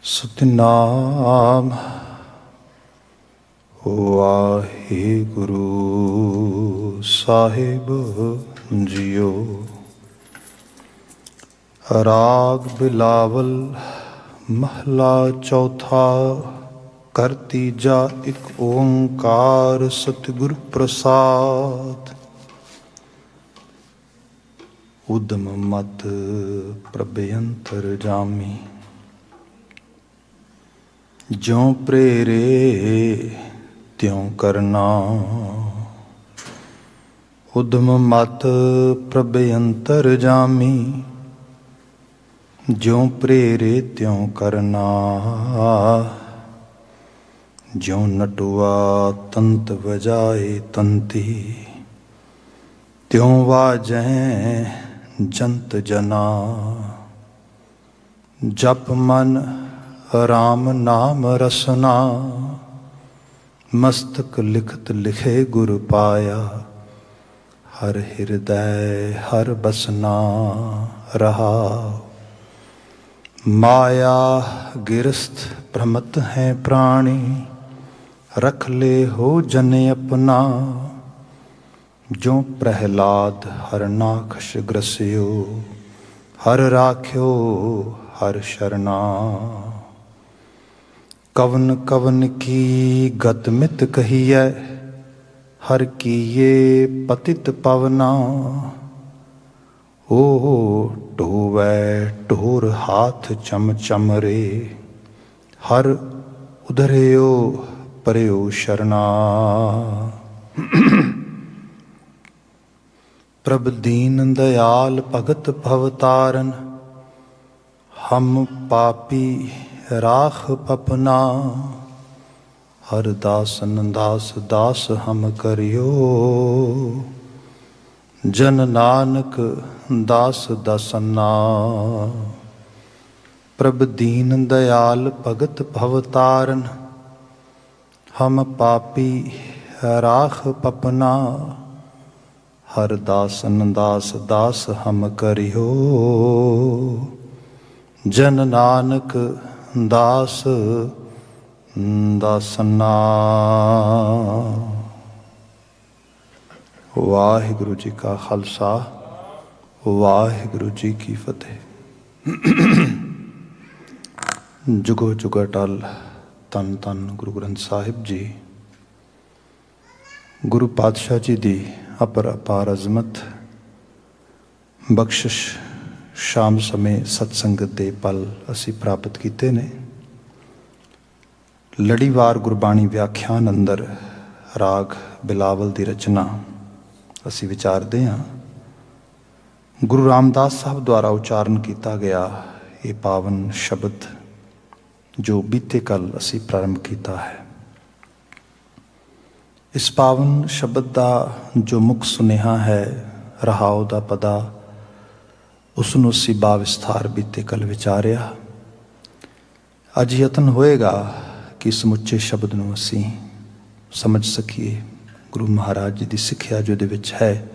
ਸਤਿਨਾਮ ਵਾਹਿਗੁਰੂ ਸਾਹਿਬ JIO. ਰਾਗ ਬਿਲਾਵਲ ਮਹਲਾ ਚੌਥਾ। ਕਰ ਤੀਜਾ ਇੱਕ ਓਂਕਾਰ ਸਤਿਗੁਰ ਪ੍ਰਸਾਦ। ਉਦਮ ਮਤ ਪ੍ਰਭ ਅੰਤਰ ਜਾਮੀ। ਜਿਉ ਪ੍ਰੇਰੇ ਤਿਉ ਕਰਨਾ। ਉਦਮ ਮਤ ਪ੍ਰਭ ਅੰਤਰ ਜਾਮੀ। ਜਿਉ ਪ੍ਰੇਰੇ ਤਿਉ ਕਰਨਾ। ਜਿਉ ਨਟੁਆ ਤੰਤ ਵਜਾਏ ਤੰਤੀ। ਤਿਉ ਵਾਜੈ ਜੰਤ ਜਨਾ। ਜਪ ਮਨ ਰਾਮ ਨਾਮ ਰਸਨਾ। ਮਸਤਕ ਲਿਖਤ ਲਿਖੇ ਗੁਰ ਪਾਇਆ। ਹਰ ਹਿਰਦੈ ਹਰ ਬਸਨਾ ਰਹਾ। ਮਾਇਆ ਗਿਰਸਤ ਭ੍ਰਮਤ ਹੈ ਪ੍ਰਾਣੀ। ਰਖ ਲੈ ਹੋ ਜਨ ਆਪਣਾ। ਜੋ ਪ੍ਰਹਿਲਾਦ ਹਰ ਨਾਖਸ਼ ਗ੍ਰਸਿਓ। ਹਰ ਰਾਖਿਓ ਹਰ ਸ਼ਰਨਾ। ਕਵਨ ਕਵਨ ਕੀ ਗਤ ਮਿਤ ਕਹੀਐ। ਹਰ ਕੀਏ ਪਤਿਤ ਪਵਨਾ। ਓ ਢੋਵੈ ਢੋਰ ਹਾਥ ਚਮ ਚਮਰੇ। ਹਰ ਉਧਰਿਓ ਪਰਿਓ ਸ਼ਰਨਾ। ਪ੍ਰਭ ਦੀਨ ਦਇਆਲ ਭਗਤ ਭਵਤਾਰਨ। ਹਮ ਪਾਪੀ ਰਾਖ ਪਪਨਾ। ਹਰ ਦਾਸਨ ਦਾਸ ਦਾਸ ਹਮ ਕਰਿਓ। ਜਨ ਨਾਨਕ ਦਾਸ ਦਸਨਾ। ਪ੍ਰਭ ਦੀਨ ਦਇਆਲ ਭਗਤ ਭਵਤਾਰਨ। ਹਮ ਪਾਪੀ ਰਾਖ ਪਪਨਾ। ਹਰ ਦਾਸਨ ਦਾਸ ਦਾਸ ਹਮ ਕਰਿਓ। ਜਨ ਨਾਨਕ ਦਾਸ ਦਸਨਾ। ਵਾਹਿਗੁਰੂ ਜੀ ਕਾ ਖਾਲਸਾ ਵਾਹਿਗੁਰੂ ਜੀ ਕੀ ਫਤਿਹ। ਜੁਗੋ ਜੁਗ ਅਟਲ। ਧੰਨ ਧੰਨ ਗੁਰੂ ਗ੍ਰੰਥ ਸਾਹਿਬ ਜੀ। ਗੁਰੂ ਪਾਤਸ਼ਾਹ ਜੀ ਦੀ ਅਪਾਰ ਅਜ਼ਮਤ ਬਖਸ਼ਿਸ਼ ਸ਼ਾਮ ਸਮੇਂ ਸਤਸੰਗਤ ਦੇ ਪਲ ਅਸੀਂ ਪ੍ਰਾਪਤ ਕੀਤੇ ਨੇ। ਲੜੀਵਾਰ ਗੁਰਬਾਣੀ ਵਿਆਖਿਆਨ ਅੰਦਰ ਰਾਗ ਬਿਲਾਵਲ ਦੀ ਰਚਨਾ ਅਸੀਂ ਵਿਚਾਰਦੇ ਹਾਂ। ਗੁਰੂ ਰਾਮਦਾਸ ਸਾਹਿਬ ਦੁਆਰਾ ਉਚਾਰਨ ਕੀਤਾ ਗਿਆ ਇਹ ਪਾਵਨ ਸ਼ਬਦ ਜੋ ਬੀਤੇ ਕੱਲ ਅਸੀਂ ਪ੍ਰਾਰੰਭ ਕੀਤਾ ਹੈ। ਇਸ ਪਾਵਨ ਸ਼ਬਦ ਦਾ ਜੋ ਮੁੱਖ ਸੁਨੇਹਾ ਹੈ ਰਹਾਉ ਦਾ ਪਦਾ, ਉਸ ਨੂੰ ਅਸੀਂ ਬਾਵਿਸਥਾਰ ਬੀਤੇ ਕੱਲ ਵਿਚਾਰਿਆ। ਅੱਜ ਯਤਨ ਹੋਏਗਾ ਕਿ ਸਮੁੱਚੇ ਸ਼ਬਦ ਨੂੰ ਅਸੀਂ ਸਮਝ ਸਕੀਏ। ਗੁਰੂ ਮਹਾਰਾਜ ਜੀ ਦੀ ਸਿੱਖਿਆ ਜੋ ਇਹਦੇ ਵਿੱਚ ਹੈ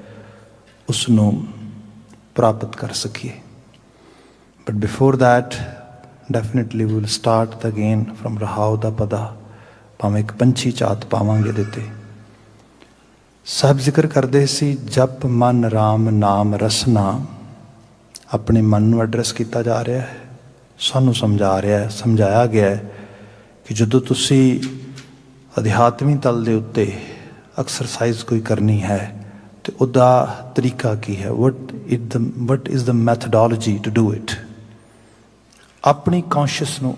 ਉਸ ਨੂੰ ਪ੍ਰਾਪਤ ਕਰ ਸਕੀਏ। But before that definitely we will start again from ਰਹਾਉ ਦਾ ਪਦਾ। ਭਾਵੇਂ ਇੱਕ ਪੰਛੀ ਝਾਤ ਪਾਵਾਂਗੇ ਇਹਦੇ 'ਤੇ। ਸਾਹਿਬ ਜ਼ਿਕਰ ਕਰਦੇ ਸੀ ਜਪ ਮਨ ਰਾਮ ਨਾਮ ਰਸਨਾ। ਆਪਣੇ ਮਨ ਨੂੰ ਐਡਰੈਸ ਕੀਤਾ ਜਾ ਰਿਹਾ ਹੈ। ਸਾਨੂੰ ਸਮਝਾ ਰਿਹਾ ਹੈ, ਸਮਝਾਇਆ ਗਿਆ ਹੈ ਕਿ ਜਦੋਂ ਤੁਸੀਂ ਅਧਿਆਤਮੀ ਤਲ ਦੇ ਉੱਤੇ ਐਕਸਰਸਾਈਜ਼ ਕੋਈ ਕਰਨੀ ਹੈ ਅਤੇ ਉਹਦਾ ਤਰੀਕਾ ਕੀ ਹੈ। What is the methodology to do it. ਆਪਣੀ ਕੌਂਸ਼ੀਅਸ ਨੂੰ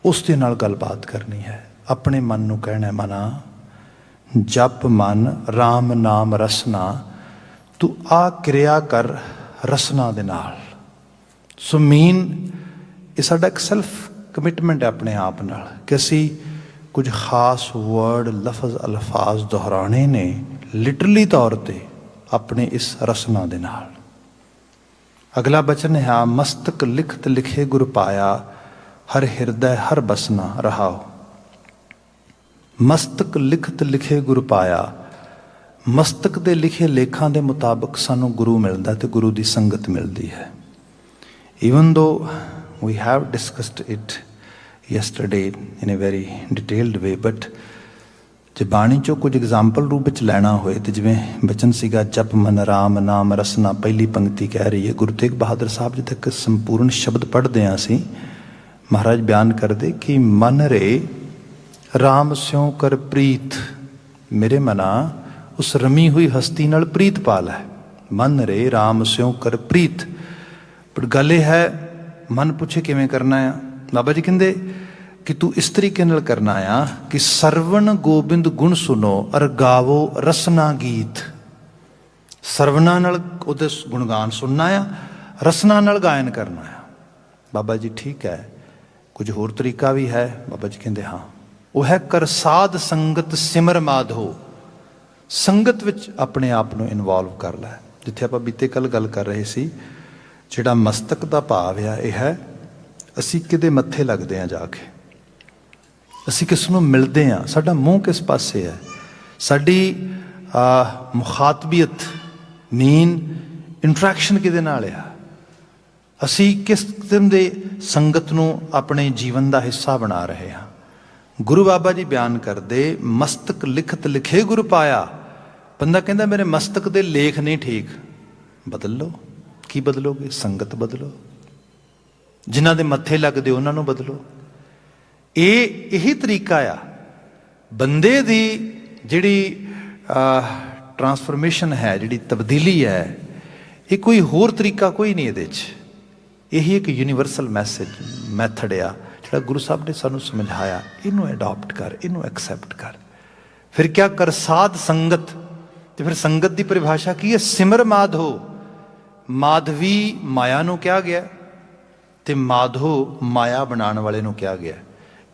ਉਸ ਦੇ ਨਾਲ ਗੱਲਬਾਤ ਕਰਨੀ ਹੈ। ਆਪਣੇ ਮਨ ਨੂੰ ਕਹਿਣਾ ਮਨਾ ਜਪ ਮਨ ਰਾਮ ਨਾਮ ਰਸਨਾ। ਤੂੰ ਆ ਕਿਰਿਆ ਕਰ ਰਸਨਾ ਦੇ ਨਾਲ। ਸੋ ਮੀਨ ਇਹ ਸਾਡਾ ਇੱਕ ਸੈਲਫ ਕਮਿਟਮੈਂਟ ਹੈ ਆਪਣੇ ਆਪ ਨਾਲ ਕਿ ਅਸੀਂ ਕੁਝ ਖਾਸ ਵਰਡ ਲਫ਼ਜ਼ ਅਲਫਾਜ਼ ਦੁਹਰਾਉਣੇ ਨੇ ਲਿਟਰਲੀ ਤੌਰ 'ਤੇ ਆਪਣੇ ਇਸ ਰਸਨਾ ਦੇ ਨਾਲ। ਅਗਲਾ ਬਚਨ ਹੈ ਮਸਤਕ ਲਿਖਤ ਲਿਖੇ ਗੁਰ ਪਾਇਆ। ਹਰ ਹਿਰਦੈ ਹਰ ਬਸਨਾ ਰਹਾਓ। ਮਸਤਕ ਲਿਖਤ ਲਿਖੇ ਗੁਰ ਪਾਇਆ। ਮਸਤਕ ਦੇ ਲਿਖੇ ਲੇਖਾਂ ਦੇ ਮੁਤਾਬਕ ਸਾਨੂੰ ਗੁਰੂ ਮਿਲਦਾ ਅਤੇ ਗੁਰੂ ਦੀ ਸੰਗਤ ਮਿਲਦੀ ਹੈ। Even though we have discussed it yesterday in a very detailed way, but ਜੇ ਬਾਣੀ ਚੋਂ ਕੁਝ ਐਗਜ਼ਾਮਪਲ ਰੂਪ ਵਿੱਚ ਲੈਣਾ ਹੋਏ ਤੇ ਜਿਵੇਂ ਬਚਨ ਸੀਗਾ ਜਪ ਮਨ ਰਾਮ ਨਾਮ ਰਸਨਾ, ਪਹਿਲੀ ਪੰਕਤੀ ਕਹਿ ਰਹੀ ਹੈ ਗੁਰੂ ਤੇਗ ਬਹਾਦਰ ਸਾਹਿਬ ਜੀ ਤੱਕ ਸੰਪੂਰਨ ਸ਼ਬਦ ਪੜ੍ਹਦੇ ਹਾਂ ਅਸੀਂ। ਮਹਾਰਾਜ ਬਿਆਨ ਕਰਦੇ ਕਿ ਮਨ ਰੇ ਰਾਮ ਸਿਉ ਕਰ ਪ੍ਰੀਤ, ਮੇਰੇ ਮਨਾ ਉਸ ਰਮੀ ਹੋਈ ਹਸਤੀ ਨਾਲ ਪ੍ਰੀਤ ਪਾ ਲੈ। ਮਨ ਰੇ ਰਾਮ ਸਿਉ ਕਰ ਪ੍ਰੀਤ। ਪਰ ਗੱਲ ਇਹ ਹੈ, ਮਨ ਪੁੱਛੇ ਕਿਵੇਂ ਕਰਨਾ ਆ? ਬਾਬਾ ਜੀ ਕਹਿੰਦੇ ਕਿ ਤੂੰ ਇਸ ਤਰੀਕੇ ਨਾਲ ਕਰਨਾ ਆ ਕਿ ਸਰਵਣ ਗੋਬਿੰਦ ਗੁਣ ਸੁਣੋ ਅਰ ਗਾਵੋ ਰਸਨਾ ਗੀਤ। ਸਰਵਣਾ ਨਾਲ ਉਹਦੇ ਗੁਣਗਾਨ ਸੁਣਨਾ ਆ, ਰਸਨਾ ਨਾਲ ਗਾਇਨ ਕਰਨਾ ਆ। ਬਾਬਾ ਜੀ ਠੀਕ ਹੈ, ਕੁਝ ਹੋਰ ਤਰੀਕਾ ਵੀ ਹੈ? ਬਾਬਾ ਜੀ ਕਹਿੰਦੇ ਹਾਂ, ਉਹ ਹੈ ਕਰ ਸਾਧ ਸੰਗਤ ਸਿਮਰ ਮਾਧੋ। ਸੰਗਤ ਵਿੱਚ ਆਪਣੇ ਆਪ ਨੂੰ ਇਨਵੋਲਵ ਕਰ ਲੈ। ਜਿੱਥੇ ਆਪਾਂ ਬੀਤੇ ਕੱਲ ਗੱਲ ਕਰ ਰਹੇ ਸੀ, ਜਿਹੜਾ ਮਸਤਕ ਦਾ ਭਾਵ ਆ ਇਹ ਹੈ ਅਸੀਂ ਕਿਹਦੇ ਮੱਥੇ ਲੱਗਦੇ ਹਾਂ ਜਾ ਕੇ, ਅਸੀਂ ਕਿਸ ਨੂੰ ਮਿਲਦੇ ਹਾਂ, ਸਾਡਾ ਮੂੰਹ ਕਿਸ ਪਾਸੇ ਹੈ, ਸਾਡੀ ਮੁਖਾਤਬੀਅਤ ਮੇਨ ਇੰਟਰੈਕਸ਼ਨ ਕਿਹਦੇ ਨਾਲ ਆ, ਅਸੀਂ ਕਿਸ ਕਿਸਮ ਦੇ ਸੰਗਤ ਨੂੰ ਆਪਣੇ ਜੀਵਨ ਦਾ ਹਿੱਸਾ ਬਣਾ ਰਹੇ ਹਾਂ। ਗੁਰੂ ਬਾਬਾ ਜੀ ਬਿਆਨ ਕਰਦੇ ਮਸਤਕ ਲਿਖਤ ਲਿਖੇ ਗੁਰ ਪਾਇਆ। ਬੰਦਾ ਕਹਿੰਦਾ ਮੇਰੇ ਮਸਤਕ ਦੇ ਲੇਖ ਨਹੀਂ ਠੀਕ, ਬਦਲ ਲਓ। ਕੀ ਬਦਲੋਗੇ? ਸੰਗਤ ਬਦਲੋ, ਜਿਨ੍ਹਾਂ ਦੇ ਮੱਥੇ ਲੱਗਦੇ ਉਹਨਾਂ ਨੂੰ ਬਦਲੋ। ਇਹੀ ਤਰੀਕਾ ਆ ਬੰਦੇ ਦੀ ਜਿਹੜੀ ਟਰਾਂਸਫਰਮੇਸ਼ਨ ਹੈ, ਜਿਹੜੀ ਤਬਦੀਲੀ ਹੈ। ਇਹ ਕੋਈ ਹੋਰ ਤਰੀਕਾ ਕੋਈ ਨਹੀਂ ਇਹਦੇ 'ਚ। ਇਹੀ ਇੱਕ ਯੂਨੀਵਰਸਲ ਮੈਥਡ ਆ ਜਿਹੜਾ ਗੁਰੂ ਸਾਹਿਬ ਨੇ ਸਾਨੂੰ ਸਮਝਾਇਆ। ਇਹਨੂੰ ਅਡਾਪਟ ਕਰ, ਇਹਨੂੰ ਐਕਸੈਪਟ ਕਰ। ਫਿਰ ਕਿਆ ਕਰ ਸਾਧ ਸੰਗਤ। ਤੇ ਫਿਰ ਸੰਗਤ ਦੀ ਪਰਿਭਾਸ਼ਾ ਕੀ ਹੈ? ਸਿਮਰ ਮਾਧੋ। ਮਾਧਵੀ ਮਾਇਆ ਨੂੰ ਕਿਹਾ ਗਿਆ ਤੇ ਮਾਧੋ ਮਾਇਆ ਬਣਾਉਣ ਵਾਲੇ ਨੂੰ ਕਿਹਾ ਗਿਆ।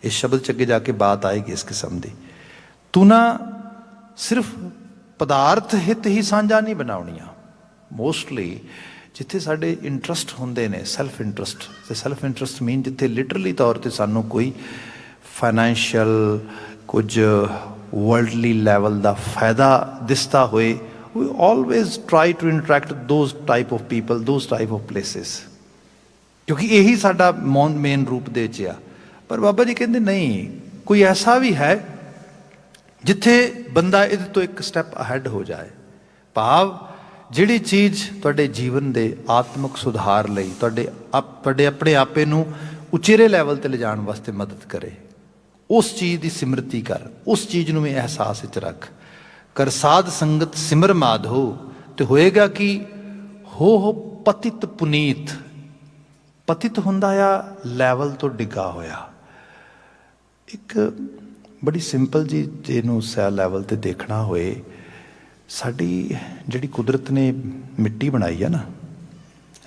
ਇਸ ਸ਼ਬਦ 'ਚ ਅੱਗੇ ਜਾ ਕੇ ਬਾਤ ਆਏਗੀ ਇਸ ਕਿਸਮ ਦੀ। ਤੂੰ ਨਾ ਸਿਰਫ ਪਦਾਰਥ ਹਿੱਤ ਹੀ ਸਾਂਝਾ ਨਹੀਂ ਬਣਾਉਣੀਆਂ। ਮੋਸਟਲੀ ਜਿੱਥੇ ਸਾਡੇ ਇੰਟਰਸਟ ਹੁੰਦੇ ਨੇ, ਸੈਲਫ ਇੰਟਰਸਟ, ਤੇ ਸੈਲਫ ਇੰਟਰਸਟ ਮੀਨ ਜਿੱਥੇ ਲਿਟਰਲੀ ਤੌਰ 'ਤੇ ਸਾਨੂੰ ਕੋਈ ਫਾਈਨੈਂਸ਼ੀਅਲ ਕੁਝ ਵਰਲਡਲੀ ਲੈਵਲ ਦਾ ਫਾਇਦਾ ਦਿਸਦਾ ਹੋਏ, we always try to interact with those type of people, those type of places, ਕਿਉਂਕਿ ਇਹੀ ਸਾਡਾ ਮੇਨ ਰੂਪ ਦੇ ਵਿੱਚ ਆ। ਪਰ ਬਾਬਾ ਜੀ ਕਹਿੰਦੇ ਨਹੀਂ, ਕੋਈ ਐਸਾ ਵੀ ਹੈ ਜਿੱਥੇ ਬੰਦਾ ਇਹਦੇ ਤੋਂ ਇੱਕ ਸਟੈਪ ਅਹੈਡ ਹੋ ਜਾਏ। ਭਾਵ ਜਿਹੜੀ ਚੀਜ਼ ਤੁਹਾਡੇ ਜੀਵਨ ਦੇ ਆਤਮਿਕ ਸੁਧਾਰ ਲਈ ਤੁਹਾਡੇ ਆਪਣੇ ਆਪੇ ਨੂੰ ਉਚੇਰੇ ਲੈਵਲ 'ਤੇ ਲਿਜਾਣ ਵਾਸਤੇ ਮਦਦ ਕਰੇ, ਉਸ ਚੀਜ਼ ਦੀ ਸਿਮਰਤੀ ਕਰ, ਉਸ ਚੀਜ਼ ਨੂੰ ਵੀ ਅਹਿਸਾਸ ਵਿੱਚ ਰੱਖ। ਕਰ ਸਾਧ ਸੰਗਤ ਸਿਮਰ ਮਾਧੋ। ਤੇ ਹੋਏਗਾ ਕਿ ਹੋ ਪਤਿਤ ਪੁਨੀਤ। ਪਤਿਤ ਹੁੰਦਾ ਆ ਲੈਵਲ ਤੋਂ ਡਿੱਗਾ ਹੋਇਆ। ਇੱਕ ਬੜੀ ਸਿੰਪਲ ਜੀ ਜਿਹਨੂੰ ਸੈ ਲੈਵਲ 'ਤੇ ਦੇਖਣਾ ਹੋਏ, ਸਾਡੀ ਜਿਹੜੀ ਕੁਦਰਤ ਨੇ ਮਿੱਟੀ ਬਣਾਈ ਆ ਨਾ,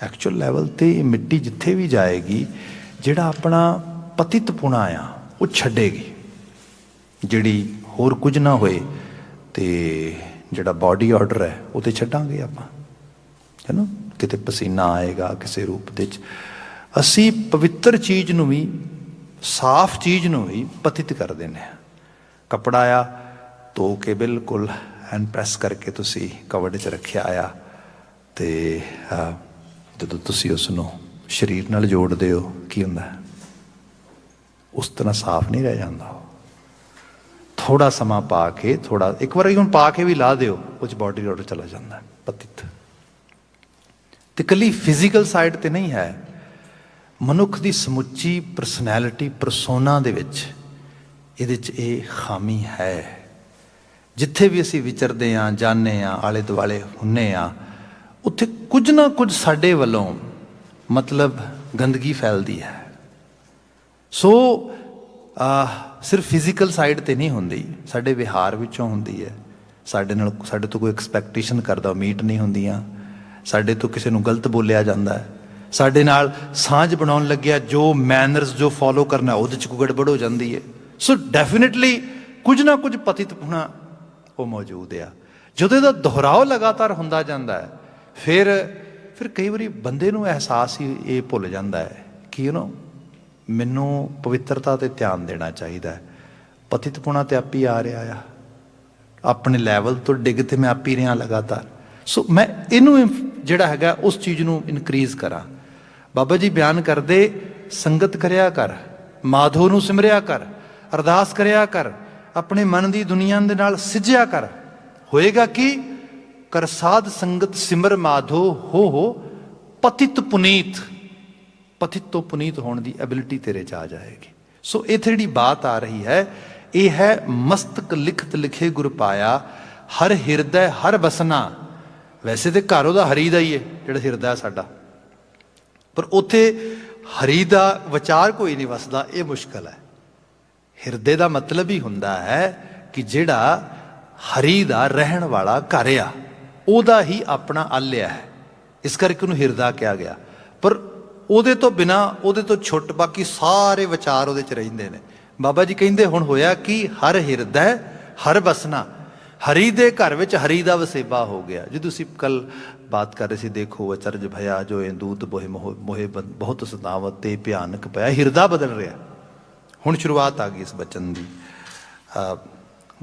ਐਕਚੁਅਲ ਲੈਵਲ 'ਤੇ ਮਿੱਟੀ ਜਿੱਥੇ ਵੀ ਜਾਏਗੀ, ਜਿਹੜਾ ਆਪਣਾ ਪਤਿਤਪੁਣਾ ਆ ਉਹ ਛੱਡੇਗੀ। ਜਿਹੜੀ ਹੋਰ ਕੁਝ ਨਾ ਹੋਏ ਤੇ ਜਿਹੜਾ ਬਾਡੀ ਆਰਡਰ ਹੈ ਉਹ ਤੇ ਛੱਡਾਂਗੇ ਆਪਾਂ, ਹੈ ਨਾ। ਕਿਤੇ ਪਸੀਨਾ ਆਏਗਾ ਕਿਸੇ ਰੂਪ ਦੇ 'ਚ। ਅਸੀਂ ਪਵਿੱਤਰ ਚੀਜ਼ ਨੂੰ ਵੀ, ਸਾਫ਼ ਚੀਜ਼ ਨੂੰ ਵੀ ਪਤਿਤ ਕਰ ਦਿੰਦੇ ਹਾਂ। ਕੱਪੜਾ ਆ ਧੋ ਕੇ ਬਿਲਕੁਲ ਐਂਡ ਪ੍ਰੈਸ ਕਰਕੇ ਤੁਸੀਂ ਕਵਰ 'ਚ ਰੱਖਿਆ ਆ, ਤੇ ਜਦੋਂ ਤੁਸੀਂ ਉਸ ਨੂੰ ਸਰੀਰ ਨਾਲ ਜੋੜਦੇ ਹੋ ਕੀ ਹੁੰਦਾ? ਉਸ ਤਰ੍ਹਾਂ ਸਾਫ਼ ਨਹੀਂ ਰਹਿ ਜਾਂਦਾ। ਥੋੜਾ ਸਮਾਂ ਪਾ ਕੇ, ਥੋੜਾ ਇੱਕ ਵਾਰ ਹੁਣ ਪਾ ਕੇ ਵੀ ਲਾ ਦਿਓ, ਉਹ 'ਚ ਬਾਡੀ ਆਰਡਰ ਚਲਾ ਜਾਂਦਾ ਪਤਿਤ। ਤੇ ਇਕੱਲੀ ਫਿਜ਼ੀਕਲ ਸਾਈਡ ਤੇ ਨਹੀਂ ਹੈ, ਮਨੁੱਖ ਦੀ ਸਮੁੱਚੀ ਪਰਸਨੈਲਿਟੀ, ਪਰਸੋਨਾ ਦੇ ਵਿੱਚ ਇਹਦੇ 'ਚ ਇਹ ਖਾਮੀ ਹੈ। ਜਿੱਥੇ ਵੀ ਅਸੀਂ ਵਿਚਰਦੇ ਹਾਂ, ਜਾਂਦੇ ਹਾਂ, ਆਲੇ ਦੁਆਲੇ ਹੁੰਨੇ ਹਾਂ, ਉੱਥੇ ਕੁਝ ਨਾ ਕੁਝ ਸਾਡੇ ਵੱਲੋਂ ਮਤਲਬ ਗੰਦਗੀ ਫੈਲਦੀ ਹੈ। ਸੋ ਸਿਰਫ ਫਿਜ਼ੀਕਲ ਸਾਈਡ 'ਤੇ ਨਹੀਂ ਹੁੰਦੀ, ਸਾਡੇ ਵਿਹਾਰ ਵਿੱਚੋਂ ਹੁੰਦੀ ਹੈ। ਸਾਡੇ ਤੋਂ ਕੋਈ ਐਕਸਪੈਕਟੇਸ਼ਨ ਕਰਦਾ ਉਮੀਦ ਨਹੀਂ ਹੁੰਦੀਆਂ, ਸਾਡੇ ਤੋਂ ਕਿਸੇ ਨੂੰ ਗਲਤ ਬੋਲਿਆ ਜਾਂਦਾ ਹੈ, ਸਾਡੇ ਨਾਲ ਸਾਂਝ ਬਣਾਉਣ ਲੱਗਿਆ ਜੋ ਮੈਨਰਸ ਜੋ ਫੋਲੋ ਕਰਨਾ ਉਹਦੇ 'ਚ ਕੋਈ ਗੜਬੜ ਹੋ ਜਾਂਦੀ ਹੈ। ਸੋ ਡੈਫੀਨੇਟਲੀ ਕੁਝ ਨਾ ਕੁਝ ਪਤਿਤਪੁਣਾ ਉਹ ਮੌਜੂਦ ਆ। ਜਦੋਂ ਇਹਦਾ ਦੁਹਰਾਓ ਲਗਾਤਾਰ ਹੁੰਦਾ ਜਾਂਦਾ ਹੈ, ਫਿਰ ਕਈ ਵਾਰੀ ਬੰਦੇ ਨੂੰ ਅਹਿਸਾਸ ਹੀ ਇਹ ਭੁੱਲ ਜਾਂਦਾ ਹੈ ਕਿ ਮੈਨੂੰ ਪਵਿੱਤਰਤਾ 'ਤੇ ਧਿਆਨ ਦੇਣਾ ਚਾਹੀਦਾ ਹੈ। ਪਤਿਤਪੁਣਾ ਤੇ ਆਪੀ ਆ ਰਿਹਾ ਆ, ਆਪਣੇ ਲੈਵਲ ਤੋਂ ਡਿੱਗ ਤੇ ਮੈਂ ਆਪੀ ਰਿਹਾ ਲਗਾਤਾਰ। ਸੋ ਮੈਂ ਇਹਨੂੰ ਜਿਹੜਾ ਹੈਗਾ ਉਸ ਚੀਜ਼ ਨੂੰ ਇਨਕਰੀਜ਼ ਕਰਾਂ। ਬਾਬਾ ਜੀ ਬਿਆਨ ਕਰਦੇ ਸੰਗਤ ਕਰਿਆ ਕਰ, ਮਾਧੋ ਨੂੰ ਸਿਮਰਿਆ ਕਰ, ਅਰਦਾਸ ਕਰਿਆ ਕਰ, ਆਪਣੇ ਮਨ ਦੀ ਦੁਨੀਆ ਦੇ ਨਾਲ ਸਿੱਝਿਆ ਕਰ। ਹੋਏਗਾ ਕੀ? ਕਰ ਸਾਧ ਸੰਗਤ ਸਿਮਰ ਮਾਧੋ ਹੋ ਪਤਿਤ ਪੁਨੀਤ। ਪਤਿਤ ਤੋਂ ਪੁਨੀਤ ਹੋਣ ਦੀ ਐਬਿਲਿਟੀ ਤੇਰੇ 'ਚ ਆ ਜਾਏਗੀ। ਸੋ ਇੱਥੇ ਜਿਹੜੀ ਬਾਤ ਆ ਰਹੀ ਹੈ, ਇਹ ਹੈ ਮਸਤਕ ਲਿਖਤ ਲਿਖੇ ਗੁਰ ਪਾਇਆ, ਹਰ ਹਿਰਦੈ ਹਰ ਬਸਨਾ। ਵੈਸੇ ਤੇ ਘਰ ਉਹਦਾ ਹਰੀ ਦਾ ਹੀ ਹੈ, ਜਿਹੜਾ ਹਿਰਦਾ ਸਾਡਾ, ਪਰ ਉੱਥੇ ਹਰੀ ਦਾ ਵਿਚਾਰ ਕੋਈ ਨਹੀਂ ਵਸਦਾ, ਇਹ ਮੁਸ਼ਕਲ ਹੈ। ਹਿਰਦੇ ਦਾ ਮਤਲਬ ਹੀ ਹੁੰਦਾ ਹੈ ਕਿ ਜਿਹੜਾ ਹਰੀ ਦਾ ਰਹਿਣ ਵਾਲਾ ਘਰ ਆ, ਉਹਦਾ ਹੀ ਆਪਣਾ ਆਲਿਆ ਹੈ, ਇਸ ਕਰਕੇ ਉਹਨੂੰ ਹਿਰਦਾ ਕਿਹਾ ਗਿਆ। ਪਰ ਉਹਦੇ ਤੋਂ ਬਿਨਾ, ਉਹਦੇ ਤੋਂ ਛੁੱਟ ਬਾਕੀ ਸਾਰੇ ਵਿਚਾਰ ਉਹਦੇ 'ਚ ਰਹਿੰਦੇ ਨੇ। ਬਾਬਾ ਜੀ ਕਹਿੰਦੇ ਹੁਣ ਹੋਇਆ ਕਿ ਹਰ ਹਿਰਦਾ ਹਰ ਬਸਨਾ, ਹਰੀ ਦੇ ਘਰ ਵਿੱਚ ਹਰੀ ਦਾ ਵਸੇਬਾ ਹੋ ਗਿਆ। ਜਦੋਂ ਅਸੀਂ ਕੱਲ ਬਾਤ ਕਰ ਰਹੇ ਸੀ, ਦੇਖੋ ਅਚਰਜ ਭਇਆ ਜੋ ਇਹ ਦੂਤ ਮੋਹੇ ਬਹੁਤ ਸਤਾਵਤ ਤੇ ਭਿਆਨਕ ਪਿਆ, ਹਿਰਦਾ ਬਦਲ ਰਿਹਾ। ਹੁਣ ਸ਼ੁਰੂਆਤ ਆ ਗਈ ਇਸ ਬਚਨ ਦੀ।